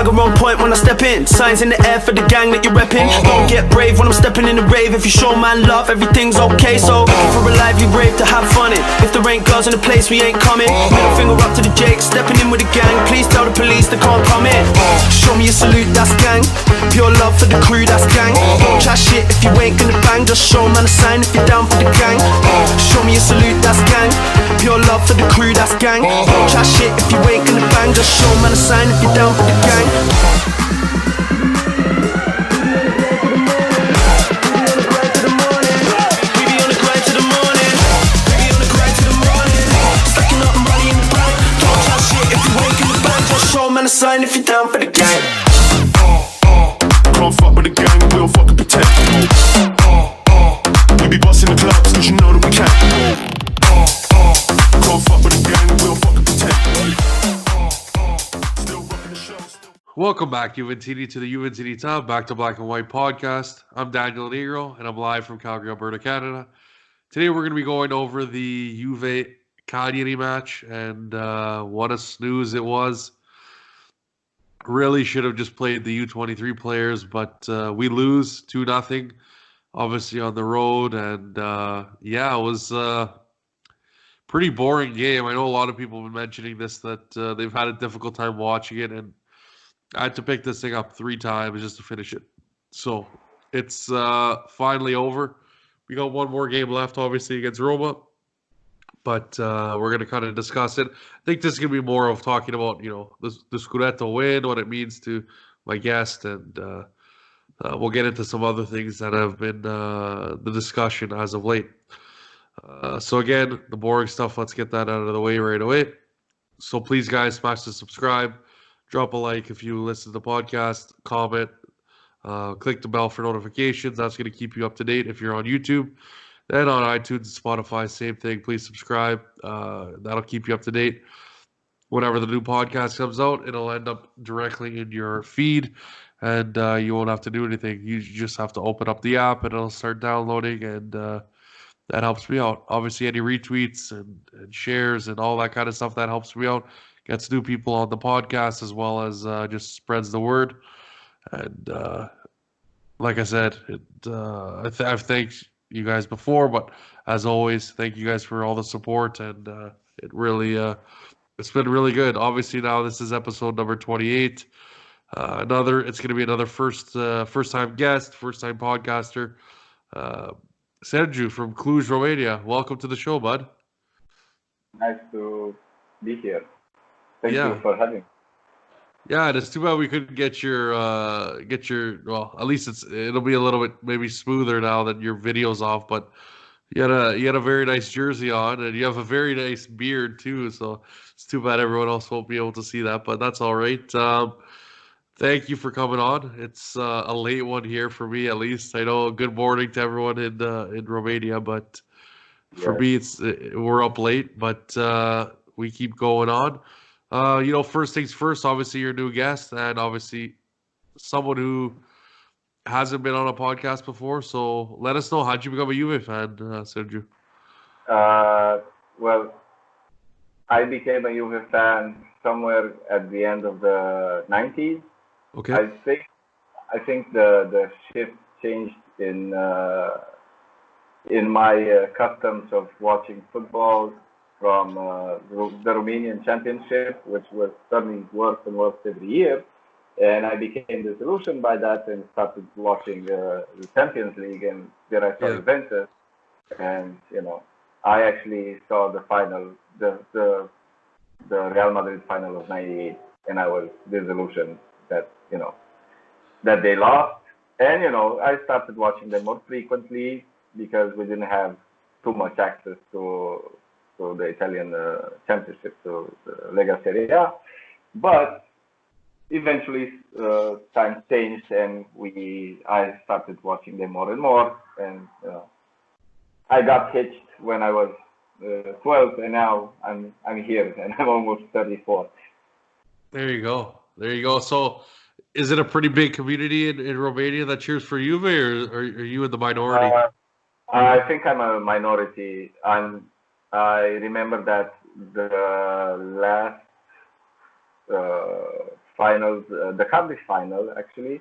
Swagger on point when I step in. Signs in the air for the gang that you're repping. Don't get brave when I'm stepping in the rave. If you show man love, everything's okay. So looking for a lively rave to have fun in. If there ain't girls in the place, we ain't coming. Middle finger up to the Jake, stepping in with the gang. Please tell the police they can't come in. Show me a salute, that's gang. Pure love for the crew, that's gang. Don't chat shit if you ain't gonna bang. Just show man a sign if you're down for the gang. Show me a salute, that's gang. Pure love for the crew, that's gang. Don't chat shit if you ain't gonna bang. Just show man a sign if you're down for the gang. Man a sign if you're down for the gang. Can't fuck with the gang, we'll fucking pretend. We be busting the clubs, cause you know that we can. Can't fuck with the gang, we'll fucking pretend. Still rocking the show. Welcome back, Juventinita, to the Juventinita Back to Black and White podcast. I'm Daniel Negro, and I'm live from Calgary, Alberta, Canada. Today we're going to be going over the Juve Cagliari match, and what a snooze it was. Really should have just played the U23 players, but we lose 2-0, obviously on the road, and yeah, it was a pretty boring game. I know a lot of people have been mentioning this, that they've had a difficult time watching it, and I had to pick this thing up 3 times just to finish it. So it's finally over. We got one more game left, obviously, against Roma. But we're going to kind of discuss it. I think this is going to be more of talking about, you know, the Scudetto win, what it means to my guest, and we'll get into some other things that have been the discussion as of late. So again, the boring stuff, let's get that out of the way right away. So please, guys, smash the subscribe, drop a like if you listen to the podcast, comment, click the bell for notifications. That's going to keep you up to date if you're on YouTube. And on iTunes and Spotify, same thing. Please subscribe. That'll keep you up to date. Whenever the new podcast comes out, it'll end up directly in your feed, and you won't have to do anything. You just have to open up the app, and it'll start downloading, and that helps me out. Obviously, any retweets and shares and all that kind of stuff, that helps me out. Gets new people on the podcast, as well as just spreads the word. And like I said, I've thanked you guys before, but as always, thank you guys for all the support, and it really it's been really good. Obviously, now this is episode number 28. It's going to be another first time guest, first time podcaster, Sergiu from Cluj, Romania. Welcome to the show, bud. Nice to be here. Thank you for having me. Yeah, and it's too bad we couldn't get your well, at least it'll be a little bit maybe smoother now that your video's off, but you had a very nice jersey on, and you have a very nice beard too, so it's too bad everyone else won't be able to see that, but that's all right. Thank you for coming on. It's a late one here for me, at least. I know good morning to everyone in Romania, but for me we're up late, but we keep going on. You know, first things first, obviously you're a new guest, and obviously someone who hasn't been on a podcast before. So let us know, how'd you become a Juve fan, Sergiu? Well, I became a Juve fan somewhere at the end of the 90s. Okay. I think the shift changed in my customs of watching football from the Romanian championship, which was turning worse and worse every year. And I became disillusioned by that and started watching the Champions League, and there I saw Juventus. And, you know, I actually saw the final, the Real Madrid final of 98, and I was disillusioned that, you know, that they lost. And, you know, I started watching them more frequently because we didn't have too much access to the Italian championship, to the Lega Serie A. But eventually times changed, and I started watching them more and more. And I got hitched when I was 12, and now I'm here, and I'm almost 34. There you go. So is it a pretty big community in Romania that cheers for Juve, or are you in the minority? I think I'm a minority. I remember that the last finals, the Cardiff final, actually.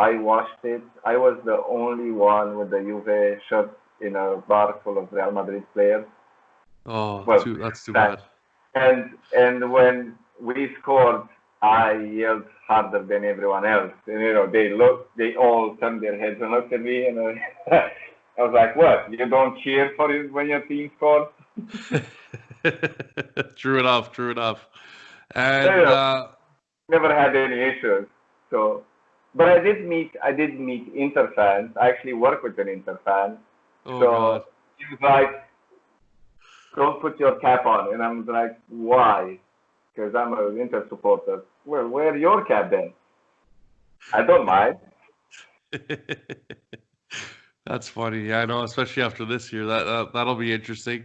I watched it. I was the only one with the Juve shirt in a bar full of Real Madrid players. Oh, Well, that's too that- bad. and when we scored, I yelled harder than everyone else. And they all turned their heads and looked at me, and I was like, "What? You don't cheer for it when your team scores?" True enough. True enough. So, And never had any issues. So, but I did meet Inter fans. I actually work with an Inter fan. oh So god, he was like, "Don't put your cap on," and I'm like, "Why?" Because I'm an Inter supporter. Well, wear your cap then. I don't mind. that's funny. Yeah, I know, especially after this year. That'll be interesting.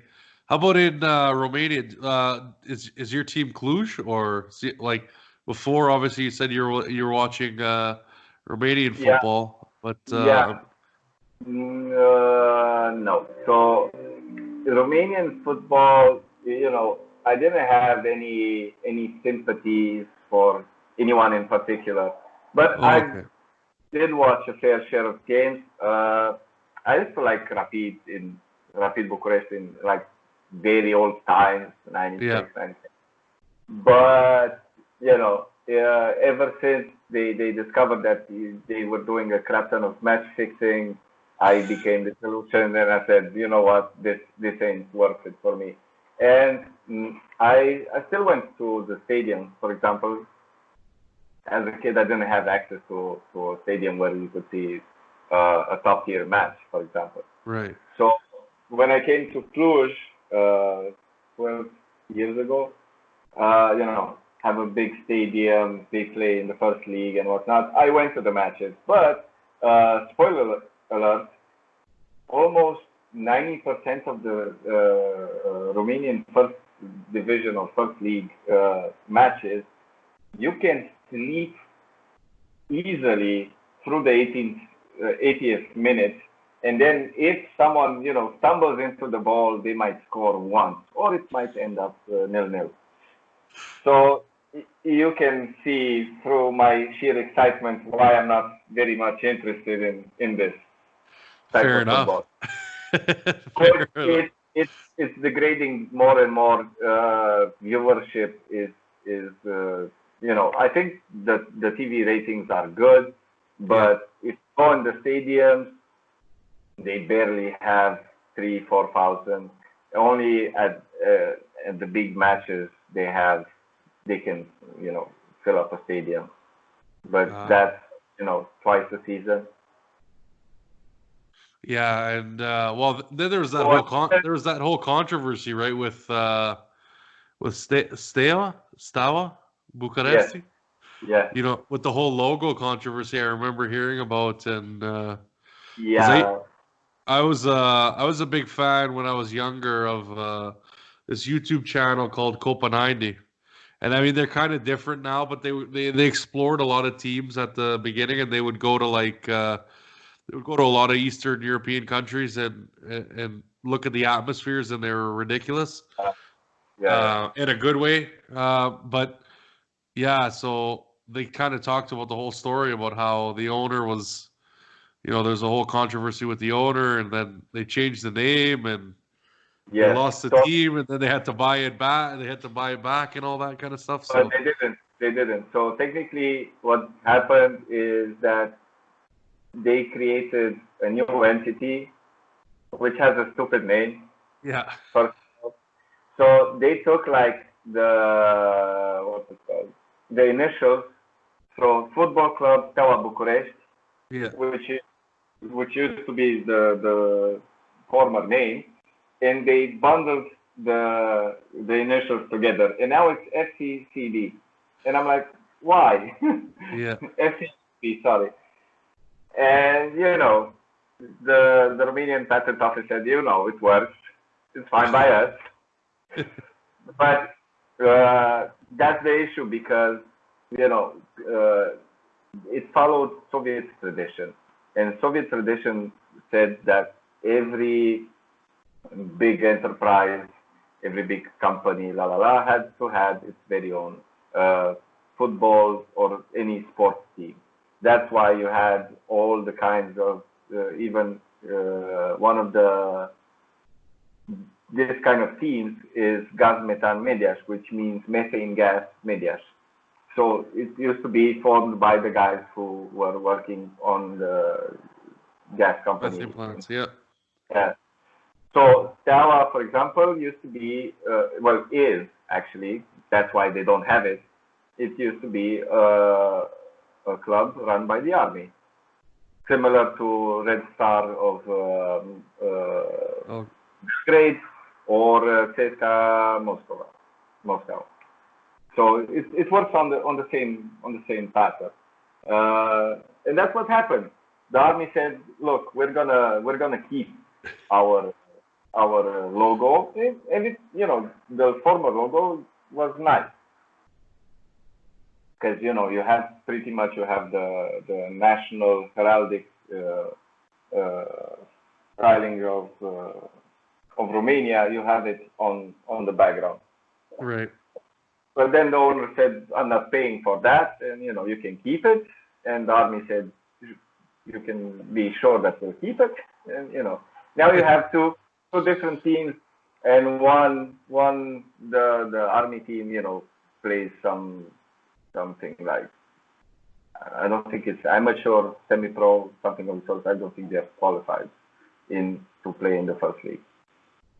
How about in Romania? Is your team Cluj or like before? Obviously, you said you're watching Romanian Yeah, football, but yeah. No. So Romanian football, I didn't have any sympathies for anyone in particular, but oh, I okay, did watch a fair share of games. I used to like Rapid Bucharest in like very old times, yeah, 96, 97. But ever since they discovered that they were doing a crap ton of match fixing, I became disillusioned, and I said, you know what, this ain't worth it for me. And I still went to the stadium, for example. As a kid, I didn't have access to a stadium where you could see a top tier match, for example. right, So when I came to Cluj 12 years ago, have a big stadium, they play in the first league and whatnot. I went to the matches, but spoiler alert, almost 90% of the Romanian first division or first league matches, you can sleep easily through the 80th minute. And then if someone, stumbles into the ball, they might score once, or it might end up 0-0. So you can see through my sheer excitement why I'm not very much interested in this type fair of enough. football. Fair enough. It's degrading more and more. Viewership is I think that the TV ratings are good, but if you go in the stadiums, they barely have 3,000-4,000. Only at the big matches they can fill up a stadium, but that's twice a season. Yeah, and then there was that whole controversy, right, with Steaua Yes, Bucharest. yeah, With the whole logo controversy, I remember hearing about, and because yeah, I was a big fan when I was younger of this YouTube channel called Copa 90. And I mean, they're kind of different now, but they explored a lot of teams at the beginning, and they would go to they would go to a lot of Eastern European countries and look at the atmospheres, and they were ridiculous yeah, in a good way. But yeah, so they kind of talked about the whole story about how the owner was, there's a whole controversy with the owner, and then they changed the name, and they yes. lost the So, team, and then they had to buy it back. They had to buy it back, and all that kind of stuff. but So they didn't. So technically, what happened is that they created a new entity which has a stupid name. yeah, First of all. So they took like what's it called? The initials. So Football Club Steaua Bucharest, yeah, which used to be the former name, and they bundled the initials together, and now it's FCCB, and I'm like, why? yeah. FCCB, sorry. And the Romanian patent office said, it works, it's fine by us, but that's the issue because it followed Soviet tradition, and Soviet tradition said that every big enterprise, every big company, had to have its very own football or any sports team. That's why you had all the kinds of even one of the this kind of teams is gas metan medias, which means methane gas medias. So it used to be formed by the guys who were working on the gas company. Methane plants, yeah. Yeah. So Stella, for example, used to be, well, is actually, that's why they don't have it. It used to be a club run by the army, similar to Red Star of Oh, Belgrade or CSKA Moscow. So it works on the same pattern, and that's what happened. The army said, "Look, we're gonna keep our logo," and it, the former logo was nice because you have pretty much the national heraldic styling of Romania. You have it on the background. right. But then the owner said, "I'm not paying for that, and you can keep it." And the army said, "You can be sure that we'll keep it." And now you have two different teams, and the army team plays something like, I don't think it's amateur, semi-pro, something of the sort. I don't think they're qualified to play in the first league.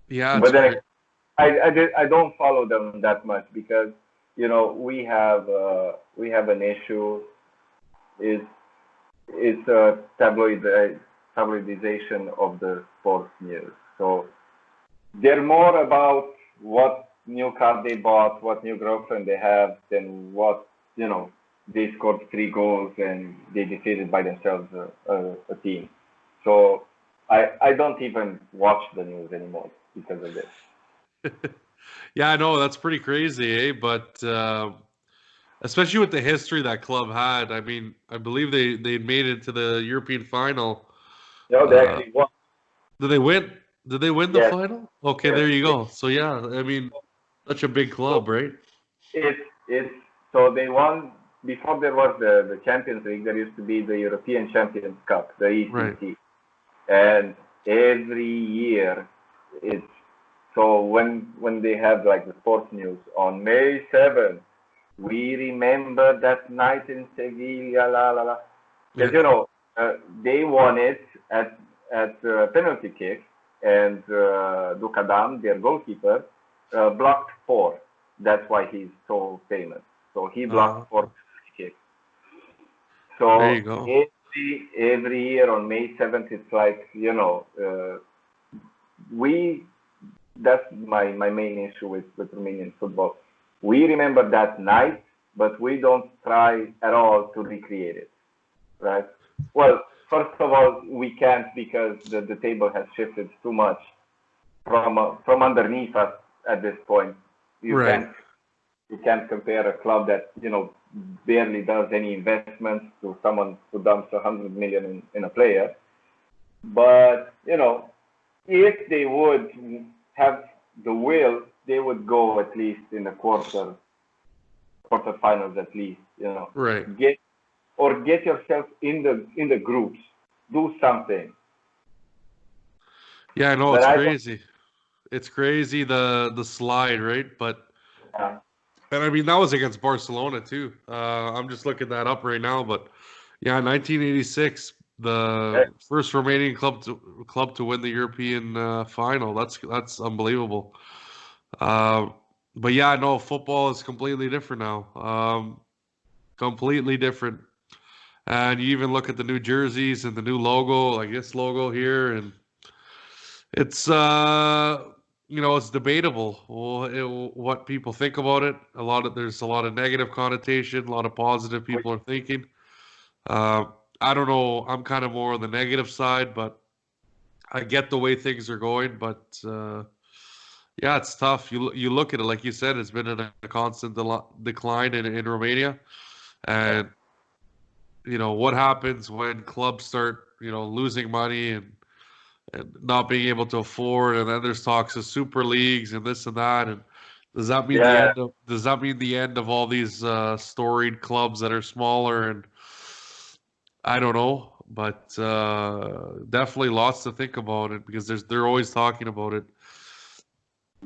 Yeah, But then great. I don't follow them that much because we have an issue. It's a tabloidization of the sports news. So they're more about what new car they bought, what new girlfriend they have, than what they scored 3 goals and they defeated by themselves a team. So I don't even watch the news anymore because of this. Yeah, I know that's pretty crazy, eh? But especially with the history that club had. I mean, I believe they made it to the European final. They Uh, actually won. did they win? Did they win the Yes, final? Okay, yes. there you go. So yeah, I mean, such a big club, right? It's so they won before there was the Champions League. There used to be the European Champions Cup, the Right. ECC, and every year it's so when they have like the sports news on May 7th, we remember that night in Sevilla, la la la, because Yeah. they won it at penalty kick, and Dukadam, their goalkeeper, blocked 4. That's why he's so famous. So he blocked 4 penalty kicks. There you So go. every year on May 7th, it's like we. That's my main issue with Romanian football. We remember that night, but we don't try at all to recreate it, right? Well, first of all, we can't because the table has shifted too much from underneath us at this point. You Right. can't compare a club that barely does any investments to someone who dumps 100 million in a player. But if they would have the will, they would go at least in the quarterfinals at least. Right. Get yourself in the groups. Do something. Yeah, I know But it's I don't. crazy. It's crazy the slide, right? But Uh, and I mean that was against Barcelona too. I'm just looking that up right now, but yeah, 1986, the first Romanian club to win the European final. That's unbelievable. Uh, but yeah, no, football is completely different now. Completely different. And you even look at the new jerseys and the new logo, like this logo here, and it's it's debatable what people think about it. There's a lot of negative connotation, a lot of positive which people are thinking. Uh, I don't know. I'm kind of more on the negative side, but I get the way things are going. But yeah, it's tough. You look at it, like you said, it's been in a constant decline in Romania, and what happens when clubs start losing money and not being able to afford, and then there's talks of super leagues and this and that, and Does that mean Yeah. the end of all these storied clubs that are smaller? And I don't know, but definitely lots to think about it because they're always talking about it.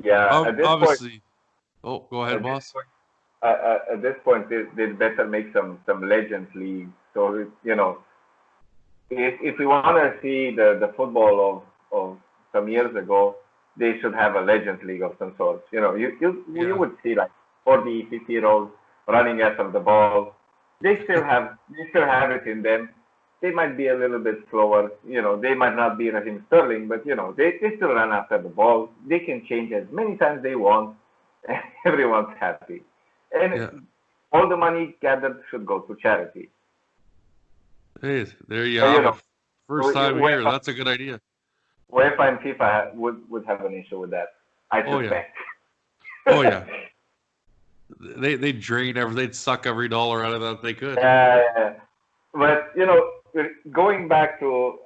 Yeah. At this point, Obviously. Oh, go ahead, at this boss. point, at this point, they better make some Legends leagues. So if we want to see the football of some years ago, they should have a Legends league of some sort. You Yeah. would see like 40, 50-year-olds running after the ball. They still have it in them. They might be a little bit slower. They might not be Raheem Sterling, but they still run after the ball. They can change as many times they want. Everyone's happy, Yeah. and all the money gathered should go to charity. Hey, there you But have it. First time here. UEFA, That's a good idea. UEFA and FIFA would have an issue with that, I Oh yeah. suspect. Oh yeah. They drain they'd suck every dollar out of that if they could. But going back to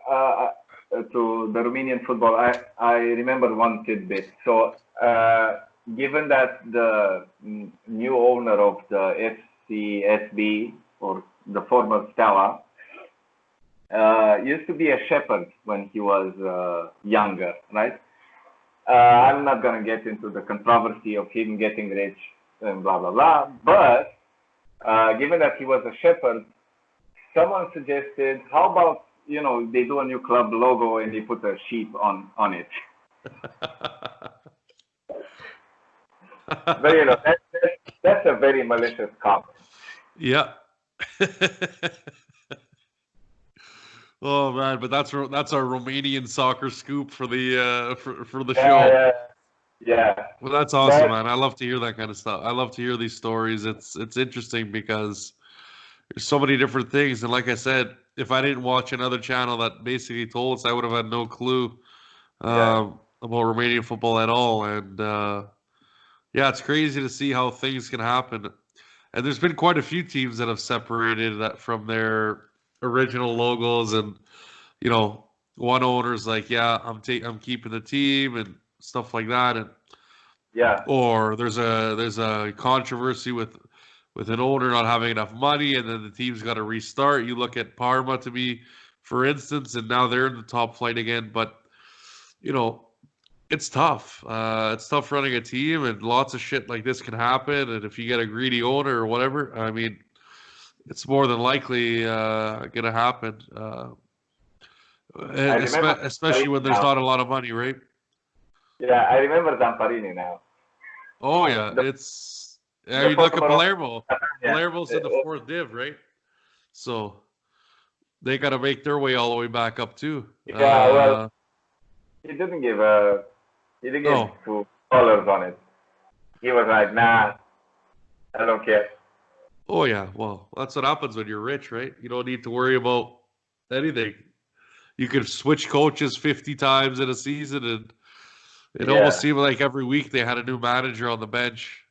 the Romanian football, I remember one tidbit. So given that the new owner of the FCSB, or the former Steaua, used to be a shepherd when he was younger, right? I'm not going to get into the controversy of him getting rich and blah, blah, blah. But given that he was a shepherd, someone suggested, how about, they do a new club logo and they put a sheep on it. But, that's a very malicious comment. Yeah. Oh man, but that's our Romanian soccer scoop for the for the show. Yeah. Well, that's awesome, man. I love to hear that kind of stuff. I love to hear these stories. It's interesting because there's so many different things. And like I said, if I didn't watch another channel that basically told us, I would have had no clue about Romanian football at all. And yeah, it's crazy to see how things can happen. And there's been quite a few teams that have separated that from their original logos, and one owner's like, yeah, I'm keeping the team and stuff like that, and Yeah. or there's a controversy with an owner not having enough money, and then the team's got to restart. You look at Parma to be, for instance, and now they're in the top flight again. But it's tough. It's tough running a team, and lots of shit like this can happen. And if you get a greedy owner or whatever, I mean, it's more than likely gonna happen. I remember Especially when there's now. not a lot of money, right? Yeah, I remember Zamparini now. Oh yeah, The, I the mean, look at former, Palermo. yeah. Palermo's in the fourth div, right? So they got to make their way all the way back up too. Yeah, well, he didn't give No. two dollars on it. He was like, nah, I don't care. Oh yeah, well, that's what happens when you're rich, right? You don't need to worry about anything. You could switch coaches 50 times in a season, and it almost Yeah. seemed like every week they had a new manager on the bench.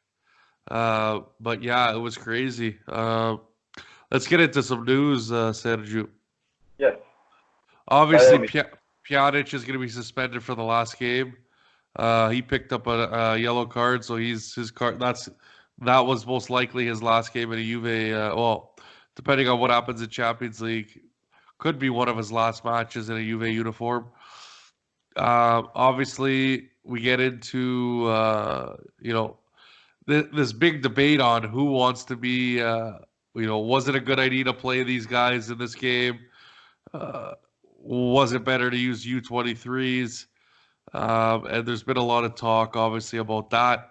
But yeah, it was crazy. Let's get into some news, Sergiu. Yes. By Obviously, all means. Pjanic is going to be suspended for the last game. He picked up a yellow card, so his card. That was most likely his last game in a Juve. Well, depending on what happens in Champions League, could be one of his last matches in a Juve uniform. Obviously, we get into this big debate on who wants to be. Was it a good idea to play these guys in this game? Was it better to use U23s? And there's been a lot of talk, obviously, about that.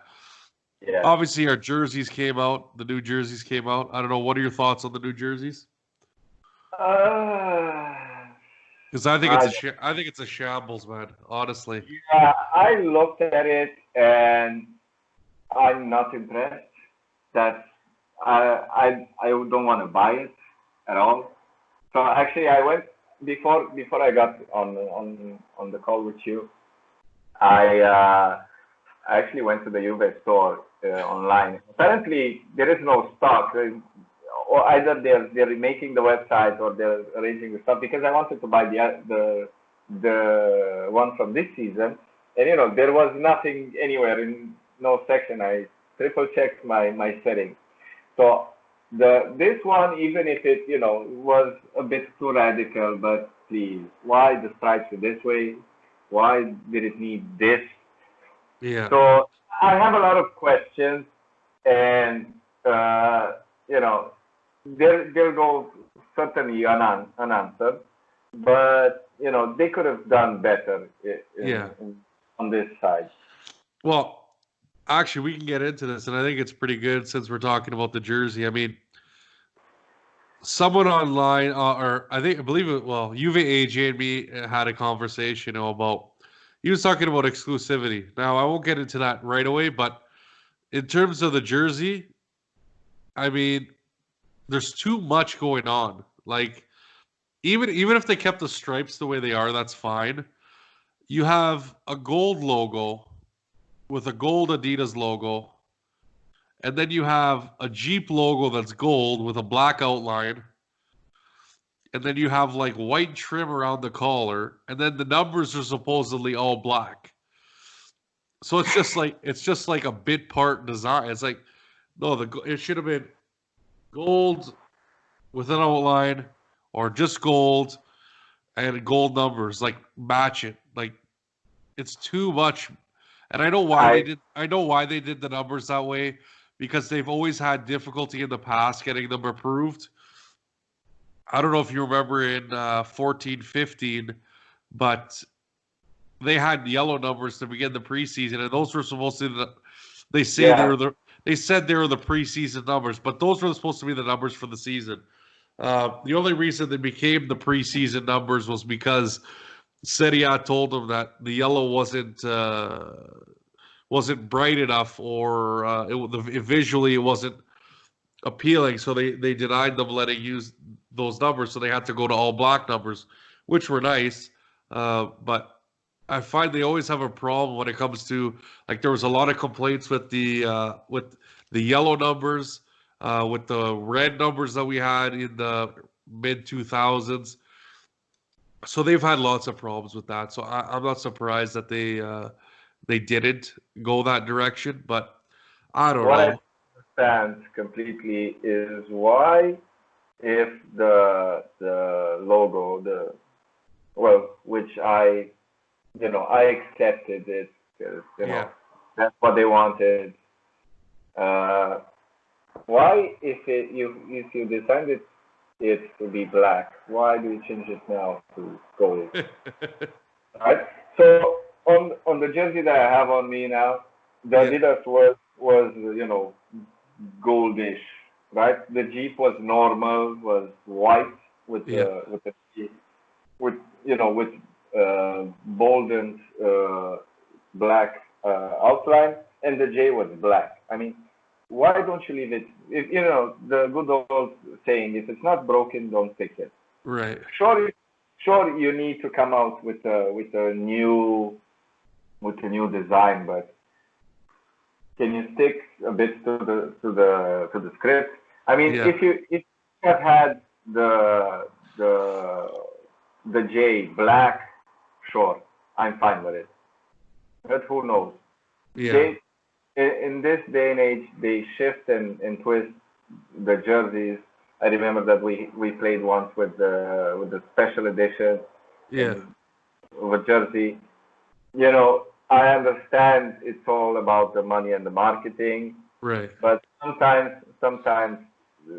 Yeah. Obviously, our jerseys came out. The new jerseys came out. I don't know. What are your thoughts on the new jerseys? Because I think it's a shambles, man. Honestly. Yeah, I looked at it and I'm not impressed. That I don't want to buy it at all. So actually, I went before I got on the call with you. I actually went to the Juve store online. Apparently, there is no stock, or either they're remaking the website or they're arranging the stuff, because I wanted to buy the one from this season, and there was nothing anywhere in no section. I triple checked my settings. So this one, even if it was a bit too radical, but please, why the stripes are this way? Why did it need this? Yeah. So I have a lot of questions, and uh, you know, they'll go certainly unanswered, but they could have done better Yeah. on this side. Well, actually, we can get into this, and I think it's pretty good since we're talking about the jersey. I mean, someone online, or I believe it, well, Juve AJ and me had a conversation about, he was talking about exclusivity. Now, I won't get into that right away, but in terms of the jersey, I mean, there's too much going on. Like, even if they kept the stripes the way they are, that's fine. You have a gold logo with a gold Adidas logo, and then you have a Jeep logo that's gold with a black outline, and then you have like white trim around the collar, and then the numbers are supposedly all black. So it's just like a bit part design. It's like, no, it should have been gold with an outline, or just gold and gold numbers. Like, match it. Like, it's too much. And I know why they I did. I know why they did the numbers that way, because they've always had difficulty in the past getting them approved. I don't know if you remember in 14, 15, but they had yellow numbers to begin the preseason, and those were supposed to be they say Yeah. they said they were the preseason numbers, but those were supposed to be the numbers for the season. The only reason they became the preseason numbers was because Serie A told them that the yellow wasn't bright enough, or visually it wasn't appealing, so they denied them letting use those numbers, so they had to go to all black numbers, which were nice. But I find they always have a problem when it comes to, like, there was a lot of complaints with the yellow numbers, with the red numbers that we had in the mid 2000s. So they've had lots of problems with that. So I'm not surprised that they didn't go that direction, but I don't What I know. understand completely is why, if the logo, which I accepted it because Yeah. that's what they wanted. Uh, why, if you decided it to be black, why do you change it now to gold? Right. So on the jersey that I have on me now, the Yeah. Adidas was goldish, right? The Jeep was normal, was white with Yeah. with with bold and black outline, and the J was black. I mean, why don't you leave it? If, the good old saying, if it's not broken, don't fix it. Right. Sure, sure, you need to come out with a new design, but can you stick a bit to the script? I mean, Yeah. if you have had the the J black, sure, I'm fine with it. But who knows? Yeah. They in this day and age, they shift and twist the jerseys. I remember that we played once with the special edition Yeah. and with jersey. I understand it's all about the money and the marketing, Right. but sometimes uh,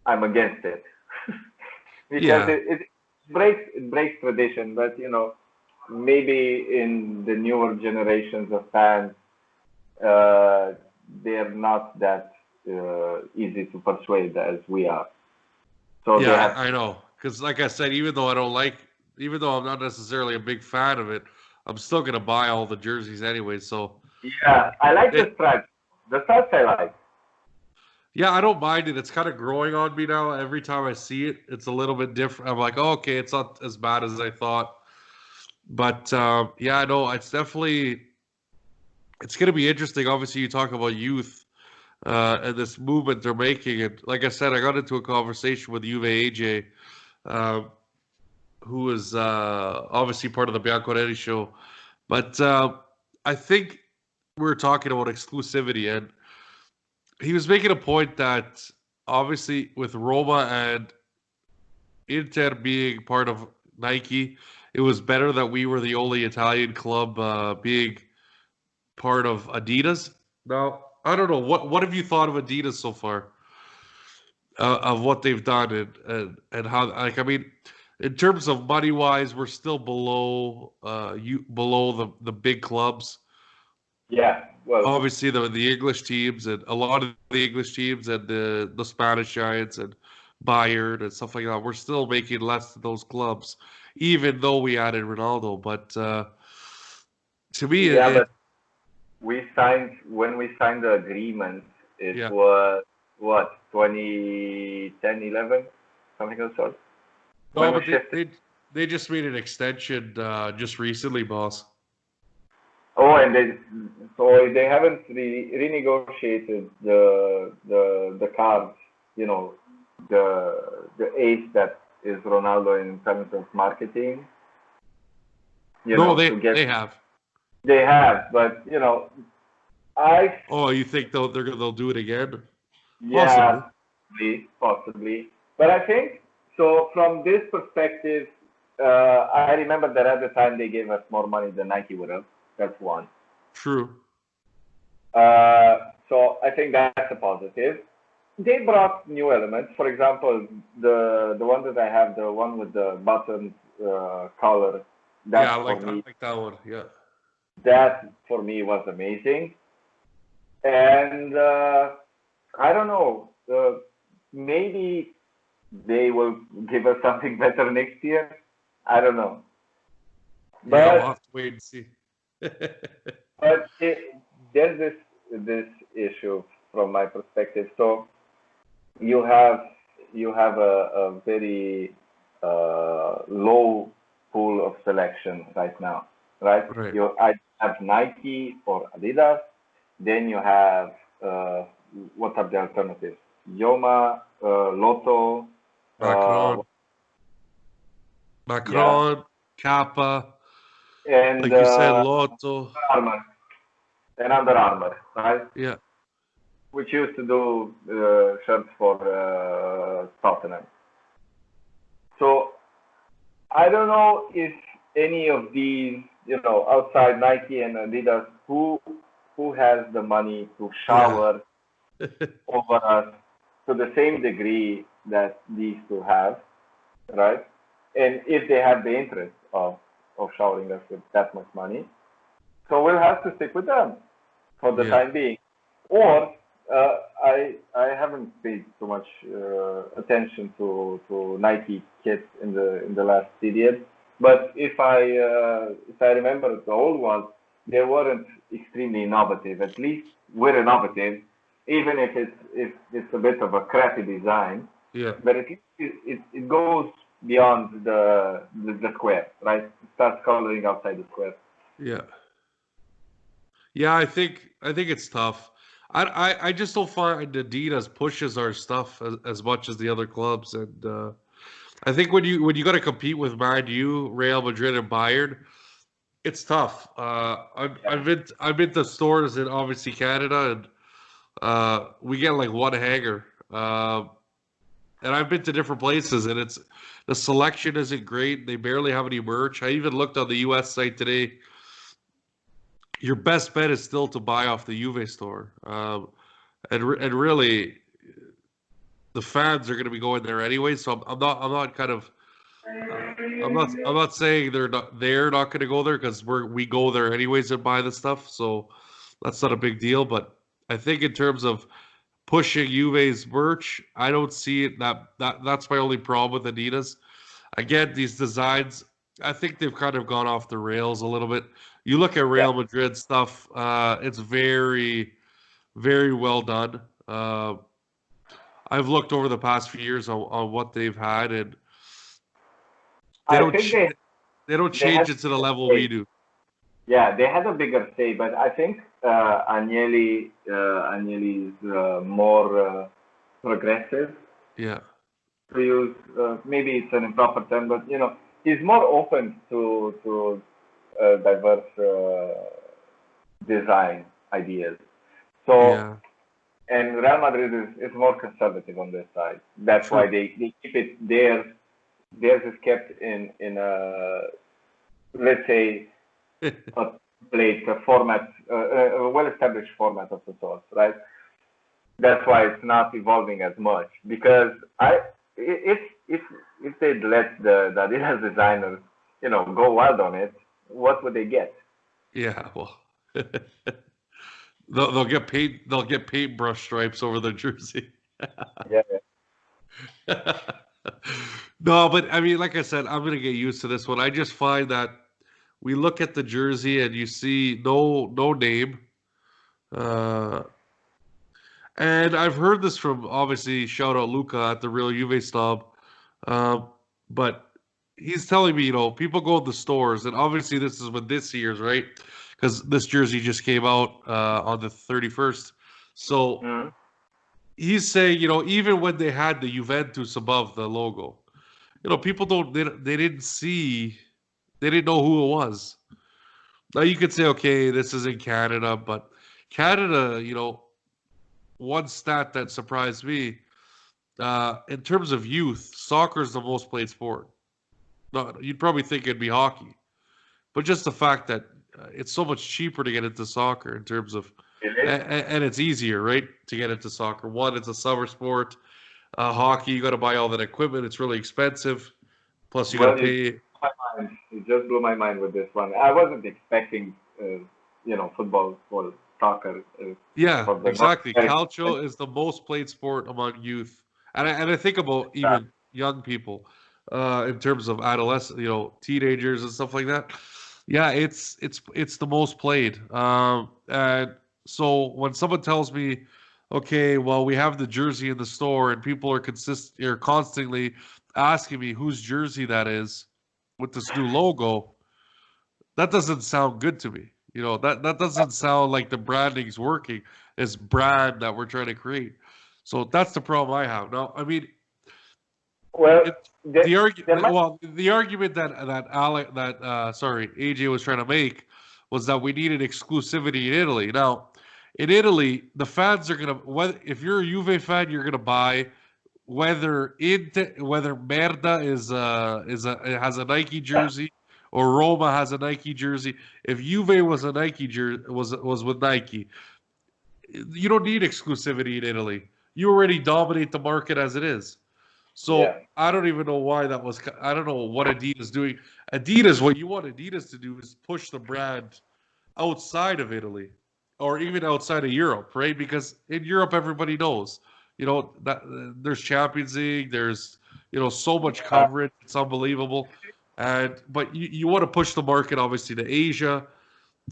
I'm against it because Yeah. it breaks tradition. But maybe in the newer generations of fans, uh, they're not that easy to persuade as we are. So they Yeah, have. I know. Because, like I said, even though I'm not necessarily a big fan of it, I'm still gonna buy all the jerseys anyway. So, Yeah, I like the it, stripes. The stripes I like. yeah, I don't mind it. It's kind of growing on me now. Every time I see it, it's a little bit different. I'm like, oh, okay, it's not as bad as I thought. But yeah, I know it's gonna be interesting. Obviously, you talk about youth and this movement they're making, and like I said, I got into a conversation with Juve AJ, uh, who is obviously part of the Bianconeri show. But I think we were talking about exclusivity, and he was making a point that obviously with Roma and Inter being part of Nike, it was better that we were the only Italian club being part of Adidas. Now, I don't know what have you thought of Adidas so far, of what they've done and how, like, I mean, in terms of money wise, we're still below below the big clubs. Yeah, well, Obviously, the English teams and a lot of the English teams and the Spanish giants and Bayern and stuff like that. We're still making less than those clubs, even though we added Ronaldo. But to me, yeah, but when we signed the agreement, it yeah. was what, 2010, 11, something of the sort. No, When we but shifted. they just made an extension just recently, boss. Oh, and they haven't renegotiated the cards, you know, the ace that is Ronaldo in terms of marketing, No, to get. they have. They have, but I Oh, you think they'll do it again? Possibly. yeah, possibly, but I think so. From this perspective, I remember that at the time they gave us more money than Nike would have. That's one. True. So I think that's a positive. They brought new elements. For example, the one that I have, the one with the button collar, Yeah, I like that one. Yeah. that for me was amazing. And I don't know, maybe they will give us something better next year. I don't know, Yeah, we'll but have to wait and see. but there's this issue from my perspective. So you have a very low pool of selection right now, right? Right. I have Nike or Adidas, then you have uh, what are the alternatives? Yoma, Lotto, uh, Macron, yeah, Macron, Kappa, and like you said, Lotto. Armour and Under Armour, right? Yeah. Which used to do shirts for Tottenham. So I don't know if any of these, outside Nike and Adidas, who has the money to Yeah. shower over us to the same degree that these two have, right? And if they have the interest of showering us with that much money, so we'll have to stick with them for the Yeah. time being. Or I haven't paid too much attention to Nike kits in the last period, but if I remember the old ones, they weren't extremely innovative. At least we're innovative, even if it's a bit of a crappy design, Yeah. but at least it goes beyond the square, right? It starts coloring outside the square. Yeah. Yeah, I think it's tough. I just don't find Adidas pushes our stuff as much as the other clubs, and I think when you got to compete with Man U, Real Madrid, and Bayern, it's tough. I've been to stores in obviously Canada, and we get like one hanger. And I've been to different places, and it's the selection isn't great. They barely have any merch. I even looked on the U.S. site today. Your best bet is still to buy off the Juve store, and really the fans are going to be going there anyway. So I'm not kind of I'm not saying they're not going to go there because we go there anyways and buy the stuff. So that's not a big deal. But I think in terms of pushing Juve's merch, I don't see it. That's my only problem with Adidas. Again, these designs, I think they've kind of gone off the rails a little bit. You look at Yeah, Real Madrid stuff, it's very, very well done. I've looked over the past few years on what they've had, and they I don't think ch- they don't they had change it to the level we say. do. Yeah, they had a bigger say, but I think Agnelli is more progressive, Yeah, to use. Maybe it's an improper term, but he's more open to diverse design. ideas. So, Yeah, and Real Madrid is more conservative on their side. That's why true. they keep it theirs. Theirs is kept in a, let's say, a plate, a format, a well-established format of the sorts, right? That's why it's not evolving as much because if if if they'd let the Adidas designers, go wild on it, what would they get? Yeah, well, they'll get paint they'll get paintbrush stripes over their jersey. Yeah, No, but I mean, like I said, I'm gonna get used to this one. I just find that we look at the jersey and you see no name. Uh, and I've heard this from obviously shout out Luca at the Real Juve Snob. But he's telling me, people go to the stores, and obviously this is with this year's, right? Because this jersey just came out on the 31st. So mm, he's saying, even when they had the Juventus above the logo, people they didn't see, they didn't know who it was. Now you could say, okay, this is in Canada, but Canada, one stat that surprised me, in terms of youth, soccer is the most played sport. No, you'd probably think it'd be hockey, but just the fact that it's so much cheaper to get into soccer in terms of, it is. and it's easier, right, to get into soccer. One, it's a summer sport. Hockey, you got to buy all that equipment. It's really expensive. Plus, you got to Well, pay. it just blew my mind with this one. I wasn't expecting, football or soccer Yeah, for the North exactly. American. Calcio is the most played sport among youth, and I think about even young people, in terms of adolescent, teenagers and stuff like that. Yeah, it's the most played. And so when someone tells me, okay, well, we have the jersey in the store, and people are constantly asking me whose jersey that is with this new logo, that doesn't sound good to me. That doesn't sound like the branding's working. This brand that we're trying to create. So that's the problem I have. Now, I mean, Well, it, there, the there argument, might. well, the argument sorry, AJ was trying to make was that we needed exclusivity in Italy. Now, in Italy, the fans are gonna, whether if you're a Juve fan, you're gonna buy whether Merda has a Nike jersey or Roma has a Nike jersey. If Juve was a Nike jersey was with Nike, you don't need exclusivity in Italy. You already dominate the market as it is. Yeah. So I don't even know why that was. I don't know what Adidas is doing. Adidas, what you want Adidas to do is push the brand outside of Italy or even outside of Europe, right? Because in Europe, everybody knows, that there's Champions League, there's, so much coverage. It's unbelievable. But you want to push the market, obviously, to Asia,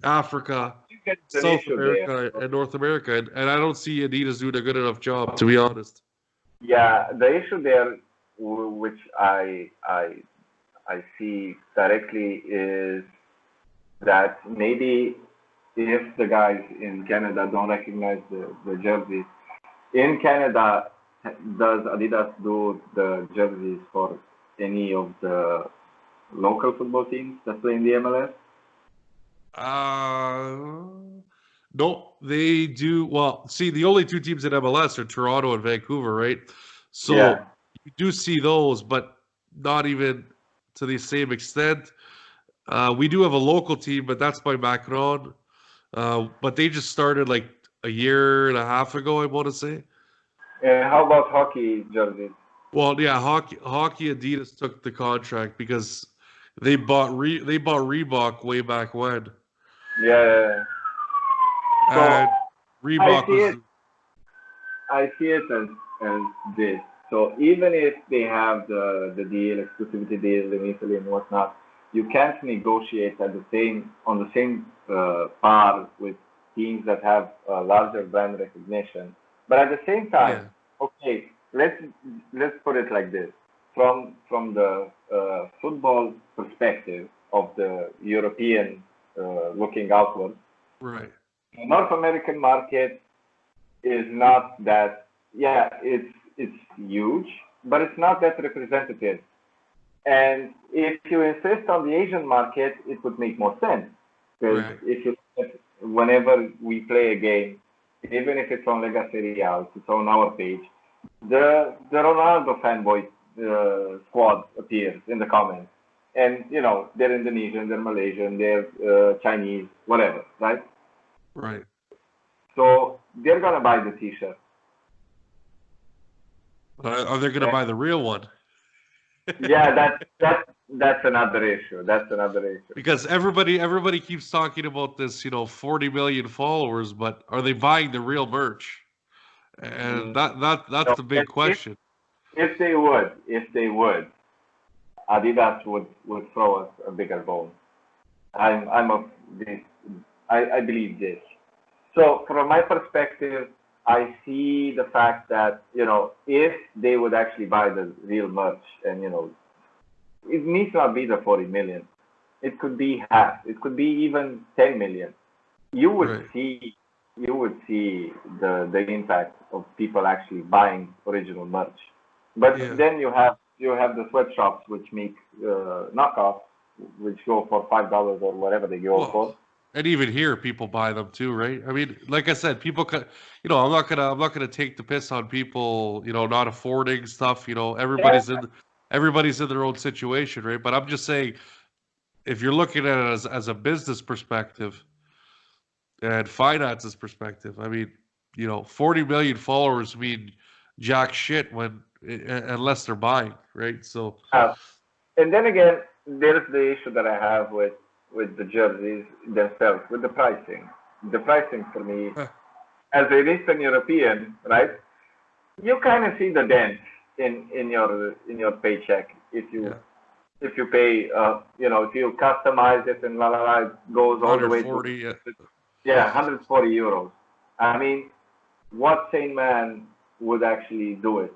Africa, There's an South issue there. America, and North America. And I don't see Adidas doing a good enough job, to be honest. Yeah, the issue there, which I see directly, is that maybe if the guys in Canada don't recognize the jerseys, in Canada, does Adidas do the jerseys for any of the local football teams that play in the MLS? No, they do. Well, see, the only two teams in MLS are Toronto and Vancouver, right? Yeah. So you do see those, but not even to the same extent. We do have a local team, but that's by Macron. But they just started like a year and a half ago, I want to say. And how about hockey jerseys? Well, yeah, hockey Adidas took the contract because they bought Reebok way back when, Yeah. So and I Reebok see was it. I see it as this. So even if they have the deal, exclusivity deal in Italy and whatnot, you can't negotiate on the same par with teams that have larger brand recognition. But at the same yeah, time, okay, let's put it like this: from the football perspective of the European looking outward, right, the North American market is not that. Yeah, it's huge, but it's not that representative. And if you insist on the Asian market, it would make more sense because right. if you look at whenever we play a game, even if it's on Lega Serie A, if it's on our page, the Ronaldo fanboy squad appears in the comments. And, they're Indonesian, they're Malaysian, they're Chinese, whatever, right? Right. So they're going to buy the t-shirt. Are they going to buy the real one? Yeah, that's another issue. That's another issue. Because everybody keeps talking about this, 40 million followers, but are they buying the real merch? And that's the big question. If they would, Adidas would throw us a bigger bone. I believe this. So from my perspective, I see the fact that, if they would actually buy the real merch and, it needs not be the 40 million. It could be half. It could be even 10 million. You would Right. see the impact of people actually buying original merch. But Yeah. then you have the sweatshops which make knockoffs, which go for $5 or whatever they go for. Well, and even here, people buy them too, right? I mean, like I said, people can, I'm not gonna take the piss on people, not affording stuff. Everybody's in their own situation, right? But I'm just saying, if you're looking at it as a business perspective and finances perspective, I mean, 40 million followers mean jack shit unless they're buying, right? So And then again, there's the issue that I have with the jerseys themselves, with the pricing. The pricing for me, Huh. as an Eastern European, right? You kind of see the dent in your paycheck if you Yeah. if you pay, if you customize it and it goes all the way to 140, 140 euros. I mean, what sane man would actually do it?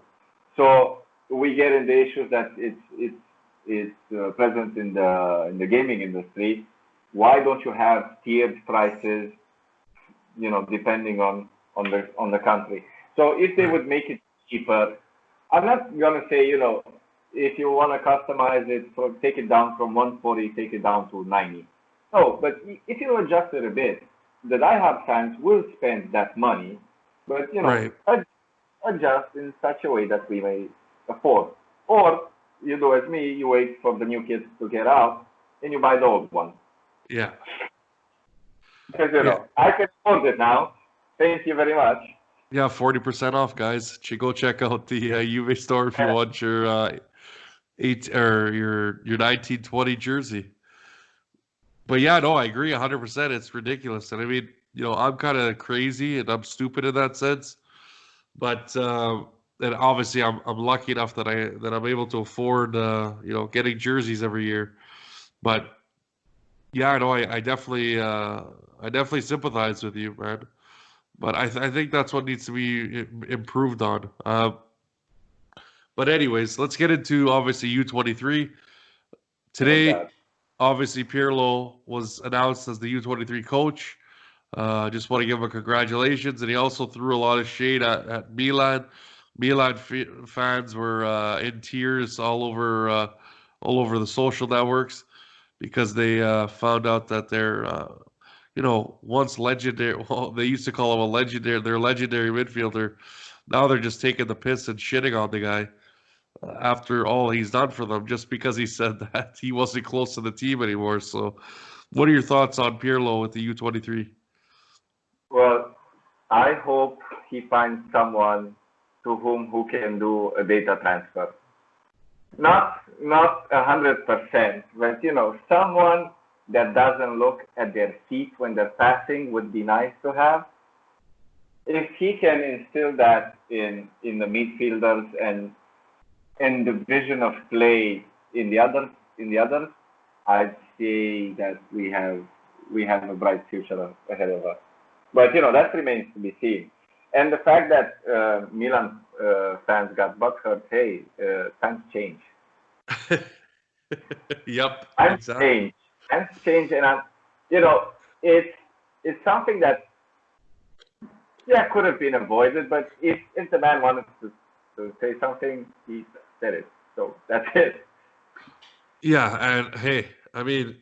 So we get in the issues that it's present in the gaming industry. Why don't you have tiered prices? Depending on the country. So if they would make it cheaper, I'm not gonna say if you want to customize it, take it down from 140, take it down to 90. No, but if you adjust it a bit, the diehard fans will spend that money, but Right. adjust in such a way that we may afford. Or you do as me, you wait for the new kids to get out, and you buy the old one. Yeah. Because Yeah. I can afford it now. Thank you very much. Yeah, 40% off, guys. Go check out the Juve store if you want your your 1920 jersey. But yeah, no, I agree 100%. It's ridiculous, and I mean, I'm kind of crazy and I'm stupid in that sense. But and obviously, I'm lucky enough that I'm able to afford getting jerseys every year. But yeah, I know I definitely sympathize with you, man. But I think that's what needs to be improved on. But anyways, let's get into obviously U23. Today, obviously, Pirlo was announced as the U23 coach. Just want to give him a congratulations, and he also threw a lot of shade at Milan. Milan fans were in tears all over the social networks because they found out that once legendary. Well, they used to call him their legendary midfielder. Now they're just taking the piss and shitting on the guy after all he's done for them, just because he said that he wasn't close to the team anymore. So, what are your thoughts on Pirlo with the U23? Well, I hope he finds someone who can do a data transfer. Not 100%, but someone that doesn't look at their feet when they're passing would be nice to have. If he can instill that in the midfielders and the vision of play in the others, I'd say that we have a bright future ahead of us. But that remains to be seen. And the fact that Milan fans got butthurt, hey, times change. Yep, Times exactly. change. Times change, and it's something that could have been avoided. But if the man wanted to say something, he said it. So that's it. Yeah, and hey, I mean,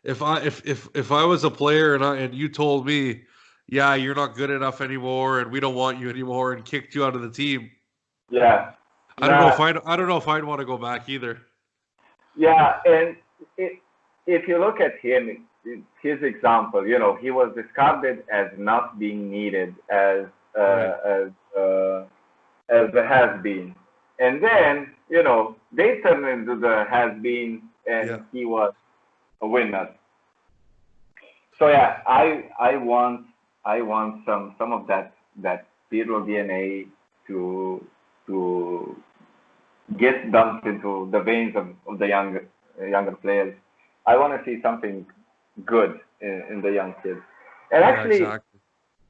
if I was a player and you told me, yeah, you're not good enough anymore and we don't want you anymore and kicked you out of the team, Yeah. I don't know if Nah, I'd want to go back either. yeah, and it, if you look at him, his example, he was discarded as not being needed Right. as uh, as the has been, and then they turned into the has been, Yeah. and he was a winner. So yeah, I want some of that Pirlo DNA to to get dumped into the veins of the younger players. I want to see something good in the young kids. And Yeah, actually, exactly.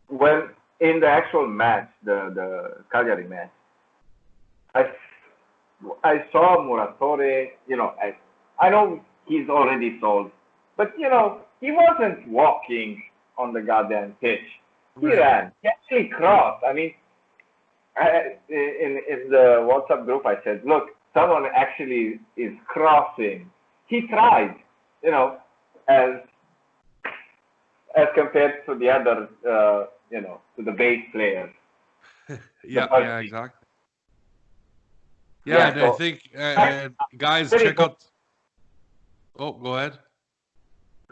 when in the actual match, the Cagliari match, I I saw Muratore. I know he's already sold, but he wasn't walking on the goddamn pitch. He Right. ran. He actually crossed. I mean, in the WhatsApp group, I said, look, someone actually is crossing. He tried, you know, as as compared to the other, to the base players. The Yeah, first, yeah, exactly. Yeah, yeah. and I So think I and guys very check out. Oh, go ahead.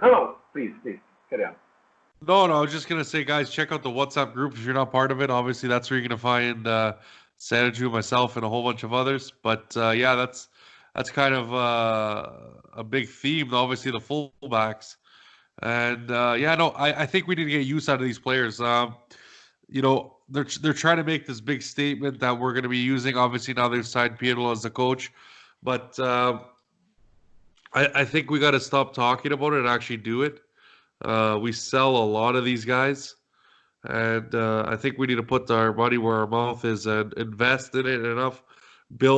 no, no, please carry on. No, no, I was just gonna say, guys, check out the WhatsApp group if you're not part of it. Obviously, that's where you're gonna find Sergiu, myself, and a whole bunch of others. But yeah, that's kind of a big theme. Obviously, the fullbacks, and yeah, no, I think we need to get use out of these players. They're trying to make this big statement that we're gonna be using. Obviously, now they've signed Pirlo as the coach, but I think we got to stop talking about it and actually do it. We sell a lot of these guys. And I think we need to put our money where our mouth is and invest in it enough.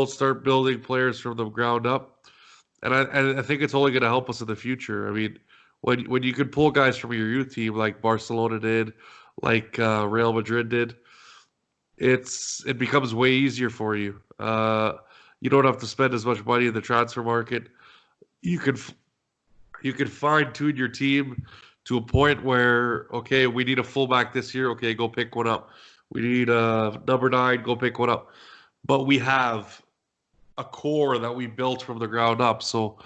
Start building players from the ground up, and I think it's only going to help us in the future. I mean, when you could pull guys from your youth team like Barcelona did, like Real Madrid did, it becomes way easier for you. You don't have to spend as much money in the transfer market. You can you can fine tune your team to a point where, okay, we need a fullback this year. Okay, go pick one up. We need a number 9. Go pick one up. But we have a core that we built from the ground up. So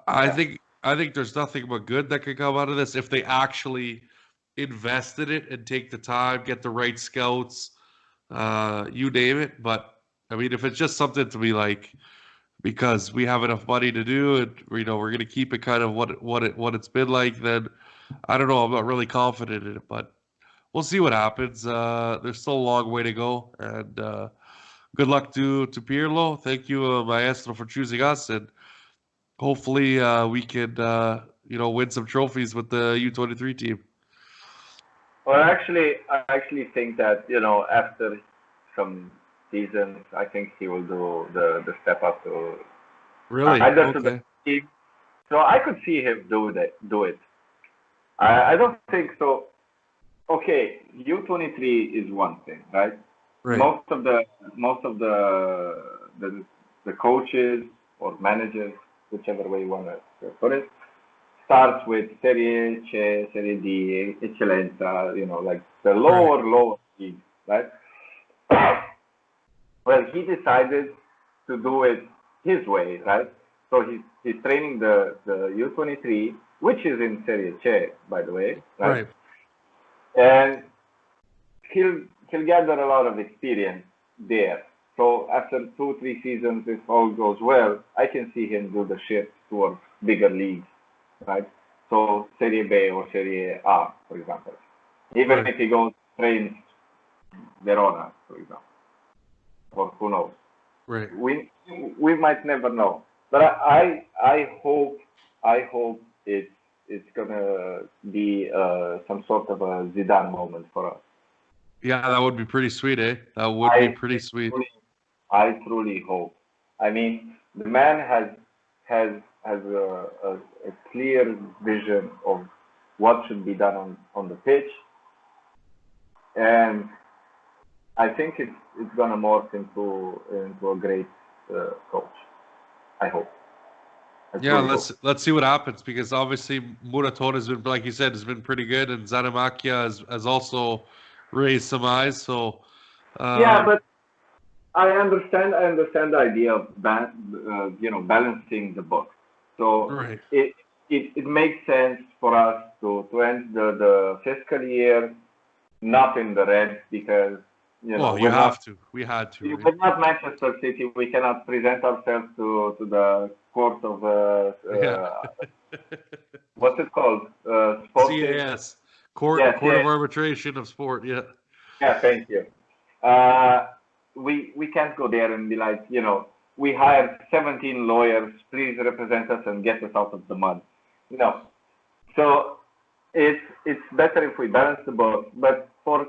Yeah, I think there's nothing but good that could come out of this if they actually invest in it and take the time, get the right scouts, you name it. But I mean, if it's just something to be like because we have enough money to do it, we're going to keep it kind of what it's been like, then I don't know. I'm not really confident in it, but we'll see what happens. There's still a long way to go, and good luck to Pirlo. Thank you, Maestro, for choosing us, and hopefully we can win some trophies with the U23 team. well, I actually think that after some seasons, I think he will do the step up to Really? either to the Okay. team. So I could see him do it. I don't think so. Okay, U23 is one thing, right? Right. Most of the coaches or managers, whichever way you want to put it, starts with Serie C, Serie D, Eccellenza, like the Right. lower league, right? Well, he decided to do it his way, right? So he's training the U23, which is in Serie C, by the way, right? Right. And he'll he'll gather a lot of experience there. So after 2 3 seasons, if all goes well, I can see him do the shift towards bigger leagues, right? So Serie B or Serie A, for example. Even Right. if he goes trains Verona, for example, or who knows, Right. we we might never know. But I hope it's gonna be some sort of a Zidane moment for us. Yeah, that would be pretty sweet, eh? That would be I pretty sweet. truly, I truly hope. I mean, the man has a clear vision of what should be done on the pitch, and I think it's gonna morph into a great coach. I hope. Yeah, let's see what happens, because obviously Muraton has been, like you said, has been pretty good, and Zanamakia has also raised some eyes. So Yeah, uh, but I understand the idea of balancing the books. So right. it makes sense for us to end the fiscal year not in the red because Well, you we're not have to. We had to, right? we're not Manchester City. We cannot present ourselves to the court of Yeah. what's it called? Sporting. CAS, Court Yes, Court yes. of Arbitration of Sport. Yeah. Yeah, thank you. Uh, we can't go there and be like, we hired 17 lawyers. Please represent us and get us out of the mud. No. So it's better if we balance the both. But for